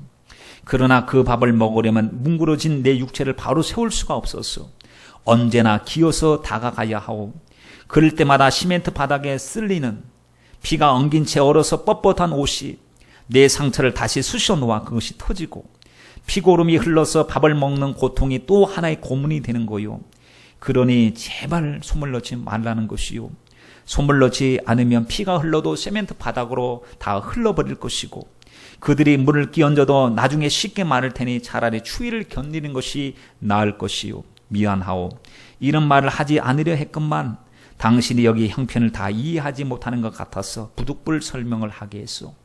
그러나 그 밥을 먹으려면 뭉그러진 내 육체를 바로 세울 수가 없었어. 언제나 기어서 다가가야 하오. 그럴 때마다 시멘트 바닥에 쓸리는 피가 엉긴 채 얼어서 뻣뻣한 옷이 내 상처를 다시 쑤셔 놓아 그것이 터지고 피고름이 흘러서 밥을 먹는 고통이 또 하나의 고문이 되는 거요. 그러니 제발 솜을 넣지 말라는 것이요. 솜을 넣지 않으면 피가 흘러도 세멘트 바닥으로 다 흘러버릴 것이고 그들이 물을 끼얹어도 나중에 쉽게 마를 테니 차라리 추위를 견디는 것이 나을 것이요. 미안하오. 이런 말을 하지 않으려 했건만 당신이 여기 형편을 다 이해하지 못하는 것 같아서 부득불 설명을 하게 했소.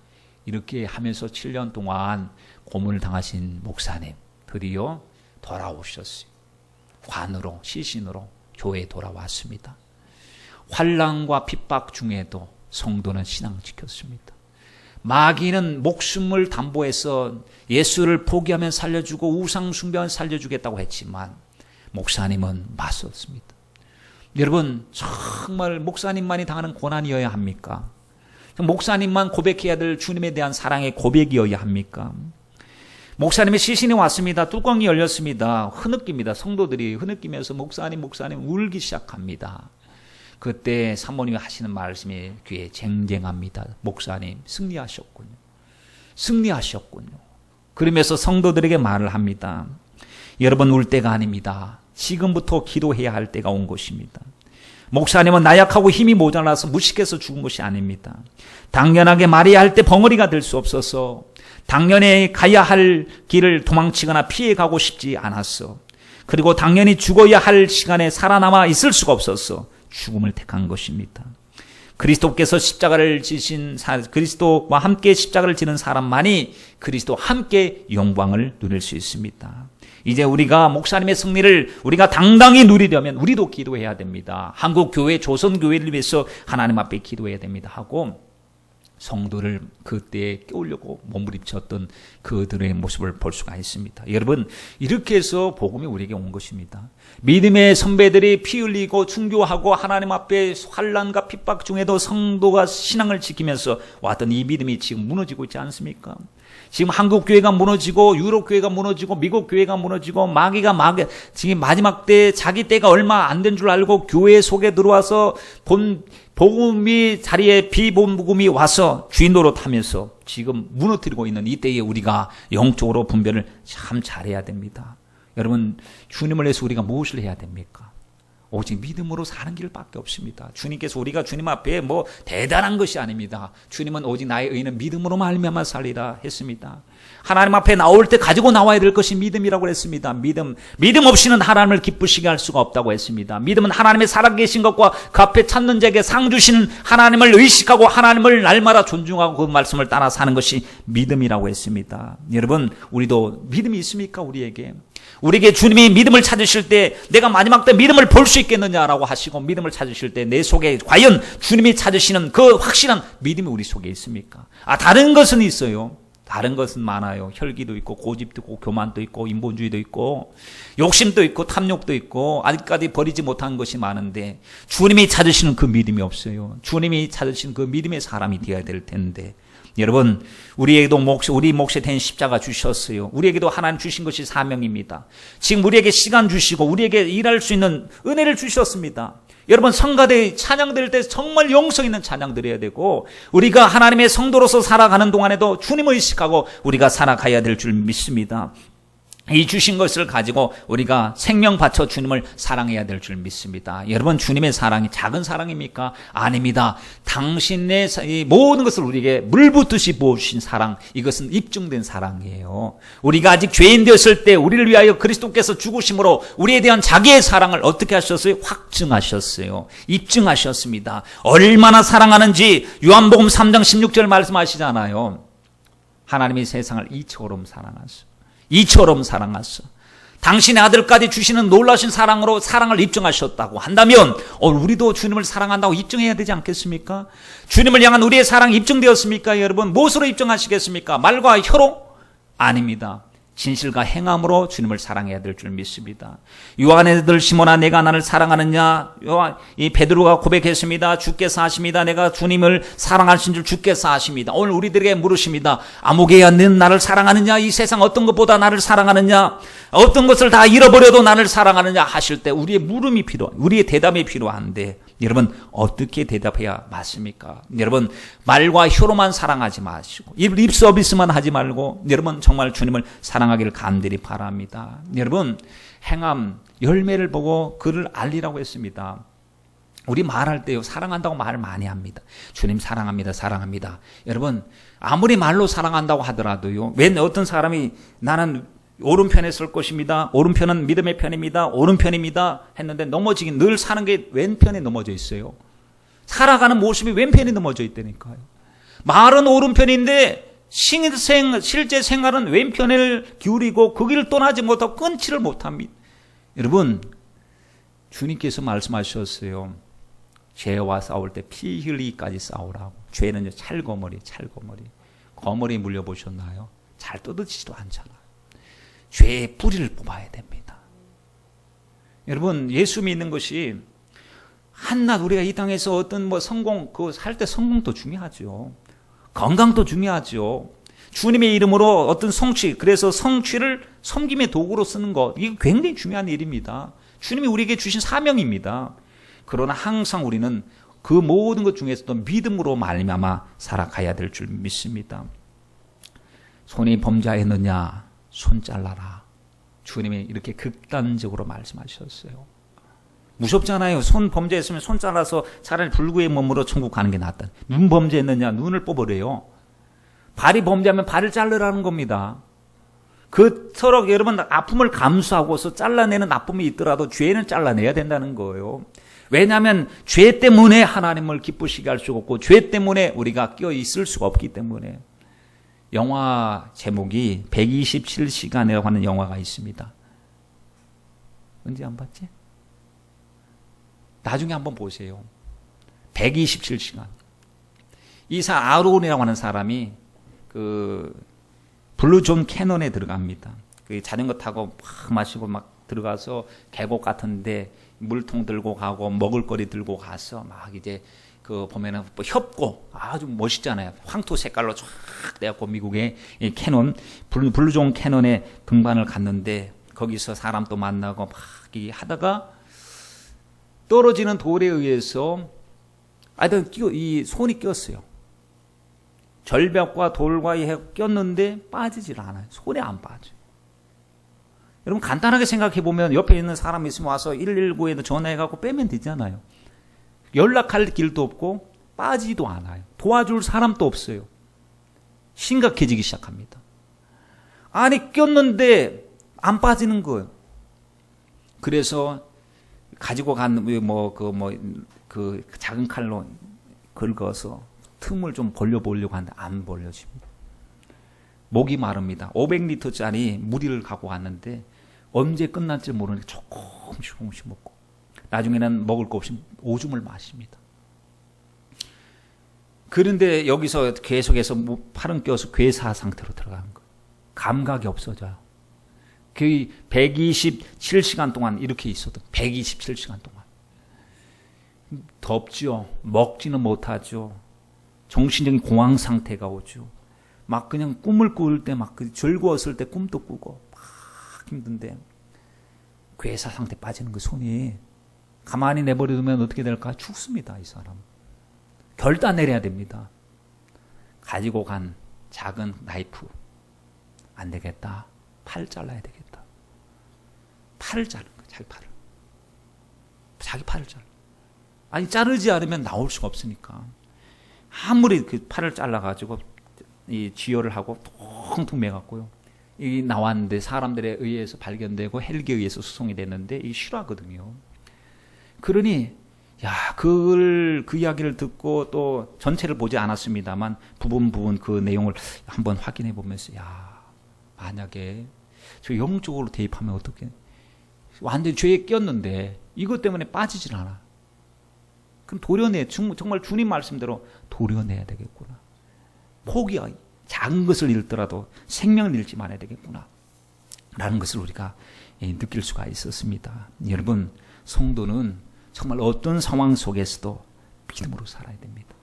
이렇게 하면서 7년 동안 고문을 당하신 목사님 드디어 돌아오셨어요. 관으로, 시신으로 교회에 돌아왔습니다. 환난과 핍박 중에도 성도는 신앙을 지켰습니다. 마귀는 목숨을 담보해서 예수를 포기하면 살려주고 우상 숭배하면 살려주겠다고 했지만 목사님은 맞섰습니다. 여러분, 정말 목사님만이 당하는 고난이어야 합니까? 목사님만 고백해야 될 주님에 대한 사랑의 고백이어야 합니까? 목사님의 시신이 왔습니다. 뚜껑이 열렸습니다. 흐느낍니다. 성도들이 흐느끼면서 목사님 울기 시작합니다. 그때 사모님이 하시는 말씀이 귀에 쟁쟁합니다. 목사님 승리하셨군요. 승리하셨군요. 그러면서 성도들에게 말을 합니다. 여러분 울 때가 아닙니다. 지금부터 기도해야 할 때가 온 것입니다. 목사님은 나약하고 힘이 모자라서 무식해서 죽은 것이 아닙니다. 당연하게 말해야 할 때 벙어리가 될 수 없어서 당연히 가야 할 길을 도망치거나 피해가고 싶지 않았어. 그리고 당연히 죽어야 할 시간에 살아남아 있을 수가 없었어. 죽음을 택한 것입니다. 그리스도께서 십자가를 지신 그리스도와 함께 십자가를 지는 사람만이 그리스도와 함께 영광을 누릴 수 있습니다. 이제 우리가 목사님의 승리를 우리가 당당히 누리려면 우리도 기도해야 됩니다. 한국교회, 조선교회를 위해서 하나님 앞에 기도해야 됩니다 하고 성도를 그때에 깨우려고 몸부림쳤던 그들의 모습을 볼 수가 있습니다. 여러분, 이렇게 해서 복음이 우리에게 온 것입니다. 믿음의 선배들이 피 흘리고 순교하고 하나님 앞에 환난과 핍박 중에도 성도가 신앙을 지키면서 왔던 이 믿음이 지금 무너지고 있지 않습니까? 지금 한국 교회가 무너지고 유럽 교회가 무너지고 미국 교회가 무너지고 마귀가 지금 마지막 때 자기 때가 얼마 안 된 줄 알고 교회 속에 들어와서 복음이 자리에 비복음이 와서 주인 노릇하면서 지금 무너뜨리고 있는 이때에 우리가 영적으로 분별을 참 잘해야 됩니다. 여러분, 주님을 위해서 우리가 무엇을 해야 됩니까? 오직 믿음으로 사는 길밖에 없습니다. 주님께서 우리가 주님 앞에 뭐 대단한 것이 아닙니다. 주님은 오직 나의 의는 믿음으로 말미암아 살리라 했습니다. 하나님 앞에 나올 때 가지고 나와야 될 것이 믿음이라고 했습니다. 믿음 없이는 하나님을 기쁘시게 할 수가 없다고 했습니다. 믿음은 하나님의 살아계신 것과 그 앞에 찾는 자에게 상 주시는 하나님을 의식하고 하나님을 날마다 존중하고 그 말씀을 따라 사는 것이 믿음이라고 했습니다. 여러분, 우리도 믿음이 있습니까? 우리에게 주님이 믿음을 찾으실 때 내가 마지막 때 믿음을 볼 수 있겠느냐라고 하시고 믿음을 찾으실 때 내 속에 과연 주님이 찾으시는 그 확실한 믿음이 우리 속에 있습니까? 다른 것은 있어요. 다른 것은 많아요. 혈기도 있고 고집도 있고 교만도 있고 인본주의도 있고 욕심도 있고 탐욕도 있고 아직까지 버리지 못한 것이 많은데 주님이 찾으시는 그 믿음이 없어요. 주님이 찾으시는 그 믿음의 사람이 되어야 될 텐데 여러분, 우리에게도 우리 몫에 된 십자가 주셨어요. 우리에게도 하나님 주신 것이 사명입니다. 지금 우리에게 시간 주시고 우리에게 일할 수 있는 은혜를 주셨습니다. 여러분, 성가대 찬양드릴 때 정말 영성 있는 찬양 드려야 되고 우리가 하나님의 성도로서 살아가는 동안에도 주님을 의식하고 우리가 살아가야 될 줄 믿습니다. 이 주신 것을 가지고 우리가 생명 바쳐 주님을 사랑해야 될 줄 믿습니다. 여러분, 주님의 사랑이 작은 사랑입니까? 아닙니다. 당신의 모든 것을 우리에게 물붓듯이 부어주신 사랑, 이것은 입증된 사랑이에요. 우리가 아직 죄인 되었을 때 우리를 위하여 그리스도께서 죽으심으로 우리에 대한 자기의 사랑을 어떻게 하셨어요? 확증하셨어요. 입증하셨습니다. 얼마나 사랑하는지 요한복음 3장 16절 말씀하시잖아요. 하나님이 세상을 이처럼 사랑하셨어요. 이처럼 사랑하셔. 당신의 아들까지 주시는 놀라신 사랑으로 사랑을 입증하셨다고 한다면 우리도 주님을 사랑한다고 입증해야 되지 않겠습니까? 주님을 향한 우리의 사랑이 입증되었습니까? 여러분, 무엇으로 입증하시겠습니까? 말과 혀로? 아닙니다. 진실과 행함으로 주님을 사랑해야 될 줄 믿습니다. 요한의 아들 시몬아, 내가 나를 사랑하느냐? 이 베드로가 고백했습니다. 주께서 아십니다. 내가 주님을 사랑하신 줄 주께서 아십니다. 오늘 우리들에게 물으십니다. 아무개야, 너는 나를 사랑하느냐? 이 세상 어떤 것보다 나를 사랑하느냐? 어떤 것을 다 잃어버려도 나를 사랑하느냐 하실 때 우리의 물음이 우리의 대답이 필요한데 여러분, 어떻게 대답해야 맞습니까? 여러분, 말과 혀로만 사랑하지 마시고 립 서비스만 하지 말고 여러분, 정말 주님을 사랑하기를 간절히 바랍니다. 여러분, 행함, 열매를 보고 그를 알리라고 했습니다. 우리 말할 때요, 사랑한다고 말을 많이 합니다. 주님 사랑합니다, 사랑합니다. 여러분, 아무리 말로 사랑한다고 하더라도요, 왜 어떤 사람이 나는 오른편에 설 것입니다. 오른편은 믿음의 편입니다. 오른편입니다. 했는데 넘어지긴 늘 사는 게 왼편에 넘어져 있어요. 살아가는 모습이 왼편에 넘어져 있다니까요. 말은 오른편인데 실제 생활은 왼편을 기울이고 그 길을 떠나지 못하고 끊지를 못합니다. 여러분, 주님께서 말씀하셨어요. 죄와 싸울 때 피 흘리기까지 싸우라고. 죄는 찰거머리. 거머리 물려보셨나요? 잘 뜯어지지도 않잖아요. 죄의 뿌리를 뽑아야 됩니다. 여러분, 예수 믿는 것이 한낱 우리가 이 땅에서 어떤 성공, 살 때 성공도 중요하죠. 건강도 중요하죠. 주님의 이름으로 어떤 성취, 그래서 성취를 섬김의 도구로 쓰는 것, 이게 굉장히 중요한 일입니다. 주님이 우리에게 주신 사명입니다. 그러나 항상 우리는 그 모든 것 중에서도 믿음으로 말미암아 살아가야 될 줄 믿습니다. 손이 범죄하였느냐? 손 잘라라. 주님이 이렇게 극단적으로 말씀하셨어요. 무섭잖아요. 손 범죄했으면 손 잘라서 차라리 불구의 몸으로 천국 가는 게 낫다. 눈 범죄했느냐? 눈을 뽑으래요. 발이 범죄하면 발을 자르라는 겁니다. 그토록 여러분, 아픔을 감수하고서 잘라내는 아픔이 있더라도 죄는 잘라내야 된다는 거예요. 왜냐하면 죄 때문에 하나님을 기쁘시게 할 수가 없고 죄 때문에 우리가 끼어 있을 수가 없기 때문에. 영화 제목이 127시간이라고 하는 영화가 있습니다. 언제 안 봤지? 나중에 한번 보세요. 127시간. 아론이라고 하는 사람이 블루존 캐논에 들어갑니다. 자전거 타고 막 마시고 막 들어가서 계곡 같은데 물통 들고 가고 먹을거리 들고 가서 막 이제 보면은 협곡 아주 멋있잖아요. 황토 색깔로 쫙 돼갖고 미국의 캐논 블루존 캐논에 등반을 갔는데 거기서 사람 또 만나고 막 하다가 떨어지는 돌에 의해서 이 손이 꼈어요. 절벽과 돌과 꼈는데 빠지질 않아요. 손에 안 빠져요. 여러분 간단하게 생각해 보면 옆에 있는 사람이 있으면 와서 119에도 전화해갖고 빼면 되잖아요. 연락할 길도 없고 빠지도 않아요. 도와줄 사람도 없어요. 심각해지기 시작합니다. 아니 꼈는데 안 빠지는 거예요. 그래서 가지고 간 그 작은 칼로 긁어서 틈을 좀 벌려보려고 하는데 안 벌려집니다. 목이 마릅니다. 500리터짜리 물을 갖고 왔는데 언제 끝날지 모르니까 조금씩 먹고 나중에는 먹을 거 없이 오줌을 마십니다. 그런데 여기서 계속해서 팔은 껴서 괴사 상태로 들어가는 거예요. 감각이 없어져요. 거의 127시간 동안 이렇게 있어도 127시간 동안 덥죠. 먹지는 못하죠. 정신적인 공황 상태가 오죠. 막 그냥 꿈을 꿀 때 막 즐거웠을 때 꿈도 꾸고 막 힘든데 괴사 상태 빠지는 그 손이 가만히 내버려두면 어떻게 될까? 죽습니다. 이 사람. 결단 내려야 됩니다. 가지고 간 작은 나이프 안 되겠다. 팔 잘라야 되겠다. 팔을 자른 거예요. 자기 팔을. 자기 팔을 잘라. 아니 자르지 않으면 나올 수가 없으니까 아무리 그 팔을 잘라가지고 이 쥐어를 하고 통통 매갖고요. 이 나왔는데 사람들에 의해서 발견되고 헬기에 의해서 수송이 됐는데 이게 실화거든요. 그러니 그 이야기를 듣고 또 전체를 보지 않았습니다만 부분 그 내용을 한번 확인해 보면서 만약에 저 영적으로 대입하면 어떻게 완전히 죄에 꼈는데 이것 때문에 빠지질 않아. 그럼 도려내 정말 주님 말씀대로 도려내야 되겠구나. 포기야. 작은 것을 잃더라도 생명을 잃지 말아야 되겠구나. 라는 것을 우리가 느낄 수가 있었습니다. 여러분, 성도는 정말 어떤 상황 속에서도 믿음으로 살아야 됩니다.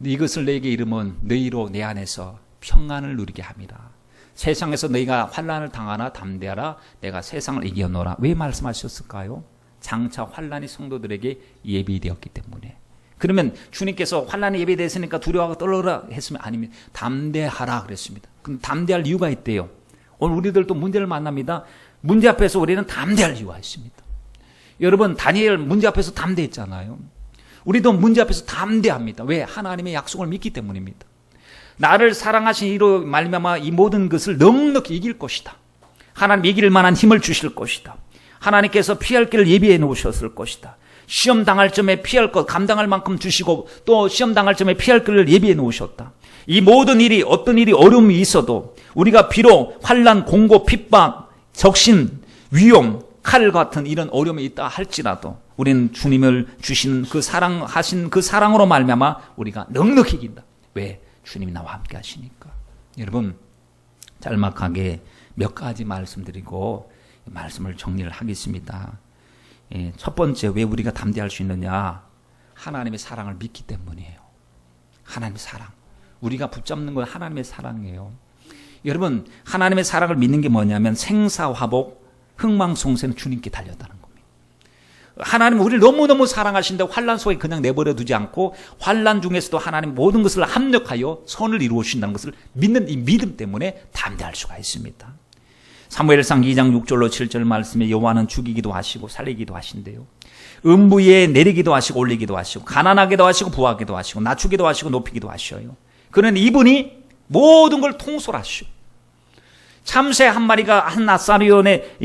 이것을 내게 이르면 너희로 내 안에서 평안을 누리게 합니다. 세상에서 너희가 환난을 당하나 담대하라. 내가 세상을 이겨노라. 왜 말씀하셨을까요? 장차 환난이 성도들에게 예비되었기 때문에. 그러면 주님께서 환난이 예비됐으니까 두려워하고 떨어라 했으면 아닙니다. 담대하라 그랬습니다. 그럼 담대할 이유가 있대요. 오늘 우리들도 문제를 만납니다. 문제 앞에서 우리는 담대할 이유가 있습니다. 여러분 다니엘 문제 앞에서 담대했잖아요. 우리도 문제 앞에서 담대합니다. 왜? 하나님의 약속을 믿기 때문입니다. 나를 사랑하신 이로 말미암아 이 모든 것을 넉넉히 이길 것이다. 하나님 이길 만한 힘을 주실 것이다. 하나님께서 피할 길을 예비해 놓으셨을 것이다. 시험 당할 점에 피할 것 감당할 만큼 주시고 또 시험 당할 점에 피할 길을 예비해 놓으셨다. 이 모든 일이 어떤 일이 어려움이 있어도 우리가 비록 환난, 공고, 핍박, 적신, 위험, 칼 같은 이런 어려움이 있다 할지라도 우리는 주님을 주신 그 사랑하신 그 사랑으로 말미암아 우리가 넉넉히 이긴다. 왜? 주님이 나와 함께 하시니까. 여러분 짤막하게 몇 가지 말씀드리고 말씀을 정리를 하겠습니다. 첫 번째 왜 우리가 담대할 수 있느냐? 하나님의 사랑을 믿기 때문이에요. 하나님의 사랑. 우리가 붙잡는 건 하나님의 사랑이에요. 여러분 하나님의 사랑을 믿는 게 뭐냐면 생사화복 흥망성쇠는 주님께 달렸다는 겁니다. 하나님은 우리를 너무너무 사랑하신데 환난 속에 그냥 내버려 두지 않고 환난 중에서도 하나님 모든 것을 합력하여 선을 이루어 주신다는 것을 믿는 이 믿음 때문에 담대할 수가 있습니다. 사무엘상 2장 6절로 7절 말씀에 여호와는 죽이기도 하시고 살리기도 하신대요. 음부에 내리기도 하시고 올리기도 하시고 가난하게도 하시고 부하게도 하시고 낮추기도 하시고 높이기도 하셔요. 그는 이분이 모든 걸 통솔하시오. 참새 한 마리가 한 나사론에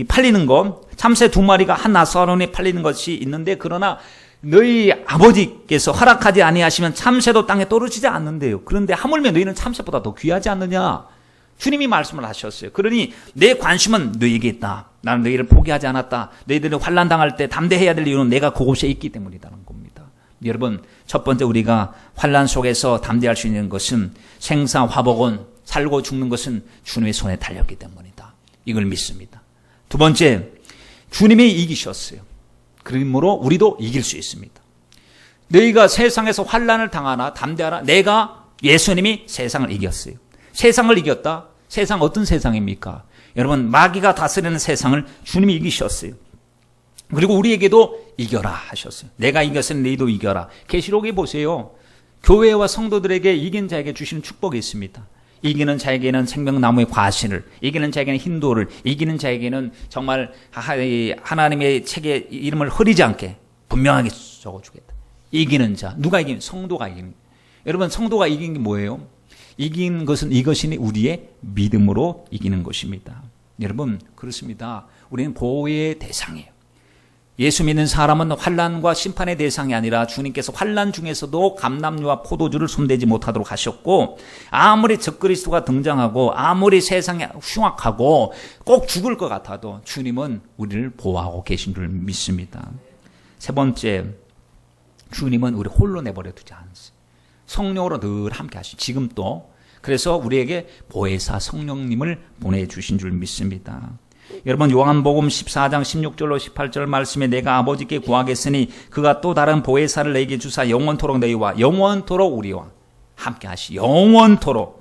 팔리는 것, 참새 두 마리가 한 나사론에 팔리는 것이 있는데 그러나 너희 아버지께서 허락하지 아니하시면 참새도 땅에 떨어지지 않는데요. 그런데 하물며 너희는 참새보다 더 귀하지 않느냐? 주님이 말씀을 하셨어요. 그러니 내 관심은 너희에게 있다. 나는 너희를 포기하지 않았다. 너희들이 환난 당할 때 담대해야 될 이유는 내가 그곳에 있기 때문이라는 겁니다. 여러분 첫 번째 우리가 환난 속에서 담대할 수 있는 것은 생사화복은 살고 죽는 것은 주님의 손에 달렸기 때문이다. 이걸 믿습니다. 두 번째 주님이 이기셨어요. 그러므로 우리도 이길 수 있습니다. 너희가 세상에서 환난을 당하나 담대하라. 내가 예수님이 세상을 이겼어요. 세상을 이겼다. 세상 어떤 세상입니까? 여러분 마귀가 다스리는 세상을 주님이 이기셨어요. 그리고 우리에게도 이겨라 하셨어요. 내가 이겼으니 너희도 이겨라. 계시록에 보세요. 교회와 성도들에게 이긴 자에게 주시는 축복이 있습니다. 이기는 자에게는 생명나무의 과실을, 이기는 자에게는 흰돌을, 이기는 자에게는 정말 하나님의 책에 이름을 흐리지 않게 분명하게 적어주겠다. 이기는 자, 누가 이기는? 성도가 이기는. 여러분, 성도가 이긴 게 뭐예요? 이긴 것은 이것이니 우리의 믿음으로 이기는 것입니다. 여러분, 그렇습니다. 우리는 보호의 대상이에요. 예수 믿는 사람은 환난과 심판의 대상이 아니라 주님께서 환난 중에서도 감람유와 포도주를 손대지 못하도록 하셨고, 아무리 적그리스도가 등장하고 아무리 세상이 흉악하고 꼭 죽을 것 같아도 주님은 우리를 보호하고 계신 줄 믿습니다. 세 번째, 주님은 우리 홀로 내버려 두지 않으세요. 성령으로 늘 함께 하시죠. 지금 또. 그래서 우리에게 보혜사 성령님을 보내주신 줄 믿습니다. 여러분, 요한복음 14장 16절로 18절 말씀에 내가 아버지께 구하겠으니 그가 또 다른 보혜사를 내게 주사 영원토록 너희와 영원토록 우리와 함께 하시. 영원토록.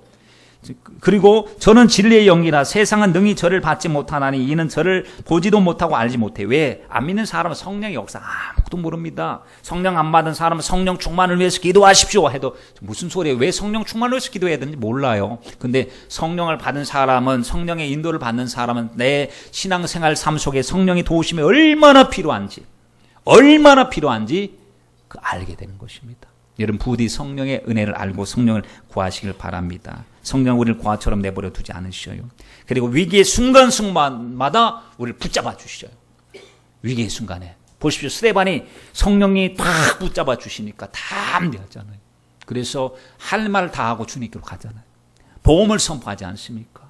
그리고 저는 진리의 영이라 세상은 능히 저를 받지 못하나니 이는 저를 보지도 못하고 알지 못해. 왜? 안 믿는 사람은 성령의 역사 아무것도 모릅니다. 성령 안 받은 사람은 성령 충만을 위해서 기도하십시오 해도 무슨 소리예요? 왜 성령 충만을 위해서 기도해야 되는지 몰라요. 근데 성령을 받은 사람은, 성령의 인도를 받는 사람은 내 신앙생활 삶 속에 성령의 도우심이 얼마나 필요한지 알게 되는 것입니다. 여러분, 부디 성령의 은혜를 알고 성령을 구하시길 바랍니다. 성령 우리를 고아처럼 내버려 두지 않으셔요. 그리고 위기의 순간순간마다 우리를 붙잡아 주셔요. 위기의 순간에. 보십시오. 스데반이 성령이 딱 붙잡아 주시니까 다 합리하잖아요. 그래서 할 말 다 하고 주님께로 가잖아요. 복음을 선포하지 않습니까?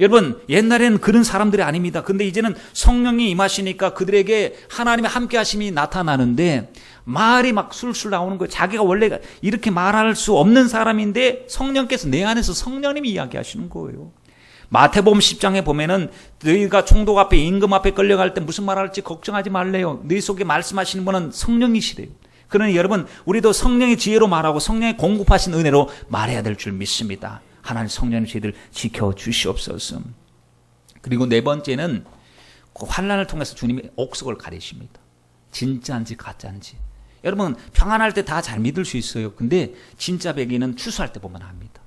여러분, 옛날에는 그런 사람들이 아닙니다. 근데 이제는 성령이 임하시니까 그들에게 하나님의 함께 하심이 나타나는데 말이 막 술술 나오는 거예요. 자기가 원래 이렇게 말할 수 없는 사람인데 성령께서 내 안에서 성령님이 이야기하시는 거예요. 마태복음 10장에 보면은 너희가 총독 앞에 임금 앞에 끌려갈 때 무슨 말할지 걱정하지 말래요. 너희 속에 말씀하시는 분은 성령이시래요. 그러니 여러분, 우리도 성령의 지혜로 말하고 성령의 공급하신 은혜로 말해야 될 줄 믿습니다. 하나님 성령의 저희들 지켜주시옵소서. 그리고 네 번째는 그 환난을 통해서 주님이 옥석을 가리십니다. 진짜인지 가짜인지. 여러분, 평안할 때 다 잘 믿을 수 있어요. 근데 진짜 배기는 추수할 때 보면 압니다.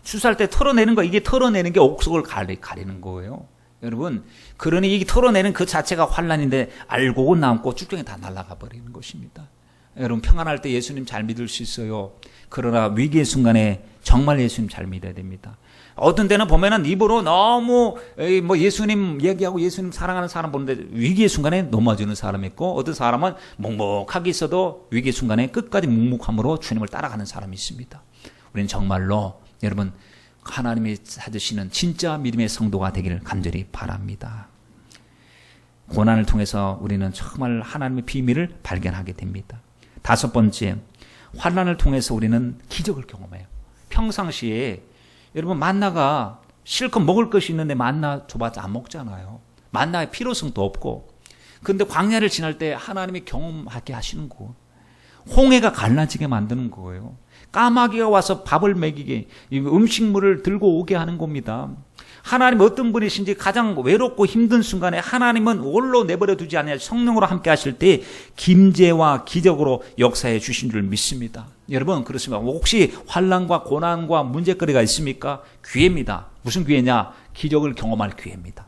추수할 때 털어내는 거, 이게 털어내는 게 옥석을 가리는 거예요. 여러분, 그러니 이게 털어내는 그 자체가 환난인데 알고 남고 쭉정이 다 날아가 버리는 것입니다. 여러분, 평안할 때 예수님 잘 믿을 수 있어요. 그러나 위기의 순간에 정말 예수님 잘 믿어야 됩니다. 어떤 때는 보면은 입으로 너무 예수님 얘기하고 예수님 사랑하는 사람 보는데 위기의 순간에 넘어지는 사람이 있고, 어떤 사람은 묵묵하게 있어도 위기의 순간에 끝까지 묵묵함으로 주님을 따라가는 사람이 있습니다. 우리는 정말로 여러분, 하나님이 찾으시는 진짜 믿음의 성도가 되기를 간절히 바랍니다. 고난을 통해서 우리는 정말 하나님의 비밀을 발견하게 됩니다. 다섯 번째, 환난을 통해서 우리는 기적을 경험해요. 평상시에 여러분, 만나가 실컷 먹을 것이 있는데 만나 줘봤자 안 먹잖아요. 만나의 필요성도 없고. 그런데 광야를 지날 때 하나님이 경험하게 하시는 거. 홍해가 갈라지게 만드는 거예요. 까마귀가 와서 밥을 먹이게, 음식물을 들고 오게 하는 겁니다. 하나님 어떤 분이신지 가장 외롭고 힘든 순간에 하나님은 홀로 내버려 두지 않아요. 성령으로 함께 하실 때 김재와 기적으로 역사해 주신 줄 믿습니다. 여러분, 그렇습니다. 혹시 환난과 고난과 문제거리가 있습니까? 기회입니다. 무슨 기회냐? 기적을 경험할 기회입니다.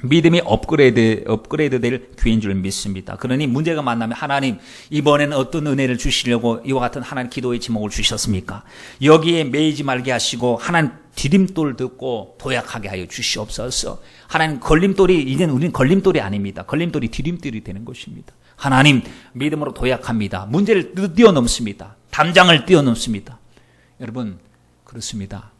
믿음이 업그레이드 될 기회인 줄 믿습니다. 그러니 문제가 만나면 하나님, 이번에는 어떤 은혜를 주시려고 이와 같은 하나님 기도의 제목을 주셨습니까? 여기에 매이지 말게 하시고 하나님 디딤돌 듣고 도약하게 하여 주시옵소서. 하나님 걸림돌이, 이제는 우리는 걸림돌이 아닙니다. 걸림돌이 디딤돌이 되는 것입니다. 하나님, 믿음으로 도약합니다. 문제를 뛰어넘습니다. 담장을 뛰어넘습니다. 여러분, 그렇습니다.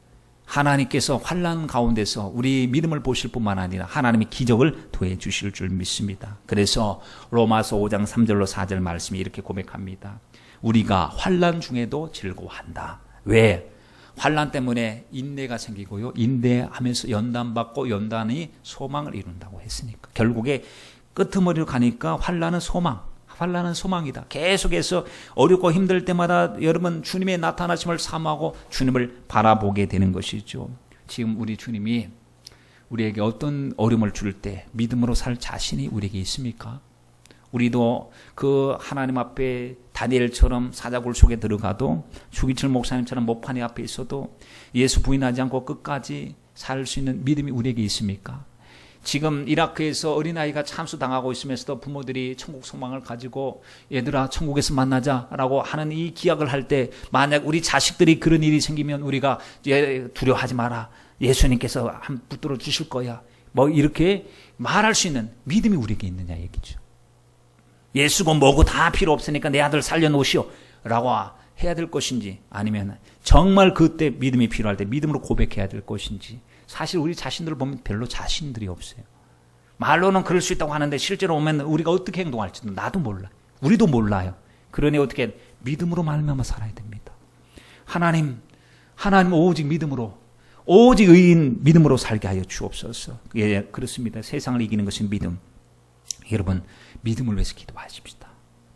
하나님께서 환난 가운데서 우리 믿음을 보실 뿐만 아니라 하나님이 기적을 더해 주실 줄 믿습니다. 그래서 로마서 5장 3절로 4절 말씀이 이렇게 고백합니다. 우리가 환난 중에도 즐거워한다. 왜? 환난 때문에 인내가 생기고요. 인내하면서 연단받고 연단이 소망을 이룬다고 했으니까. 결국에 끄트머리로 가니까 환난은 소망이다. 계속해서 어렵고 힘들 때마다 여러분 주님의 나타나심을 사모하고 주님을 바라보게 되는 것이죠. 지금 우리 주님이 우리에게 어떤 어려움을 줄 때 믿음으로 살 자신이 우리에게 있습니까? 우리도 그 하나님 앞에 다니엘처럼 사자굴 속에 들어가도 주기철 목사님처럼 목판이 앞에 있어도 예수 부인하지 않고 끝까지 살 수 있는 믿음이 우리에게 있습니까? 지금 이라크에서 어린아이가 참수당하고 있으면서도 부모들이 천국 소망을 가지고 얘들아 천국에서 만나자라고 하는 이 기약을 할 때 만약 우리 자식들이 그런 일이 생기면 우리가 두려워하지 마라. 예수님께서 한 붙들어 주실 거야. 뭐 이렇게 말할 수 있는 믿음이 우리에게 있느냐 얘기죠. 예수고 뭐고 다 필요 없으니까 내 아들 살려놓으시오 라고 해야 될 것인지 아니면 정말 그때 믿음이 필요할 때 믿음으로 고백해야 될 것인지 사실 우리 자신들을 보면 별로 자신들이 없어요. 말로는 그럴 수 있다고 하는데 실제로 오면 우리가 어떻게 행동할지도 나도 몰라. 우리도 몰라요. 그러니 어떻게 믿음으로 말미암아 살아야 됩니다. 하나님 오직 믿음으로 오직 의인 믿음으로 살게 하여 주옵소서. 예, 그렇습니다. 세상을 이기는 것은 믿음. 여러분 믿음을 위해서 기도하십시다.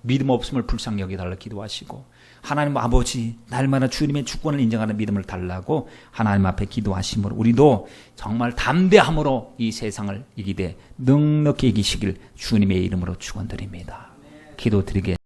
믿음 없음을 불쌍히 여기달라 기도하시고 하나님 아버지 날마다 주님의 주권을 인정하는 믿음을 달라고 하나님 앞에 기도하심으로 우리도 정말 담대함으로 이 세상을 이기되 넉넉히 이기시길 주님의 이름으로 축원드립니다. 기도드리겠습니다.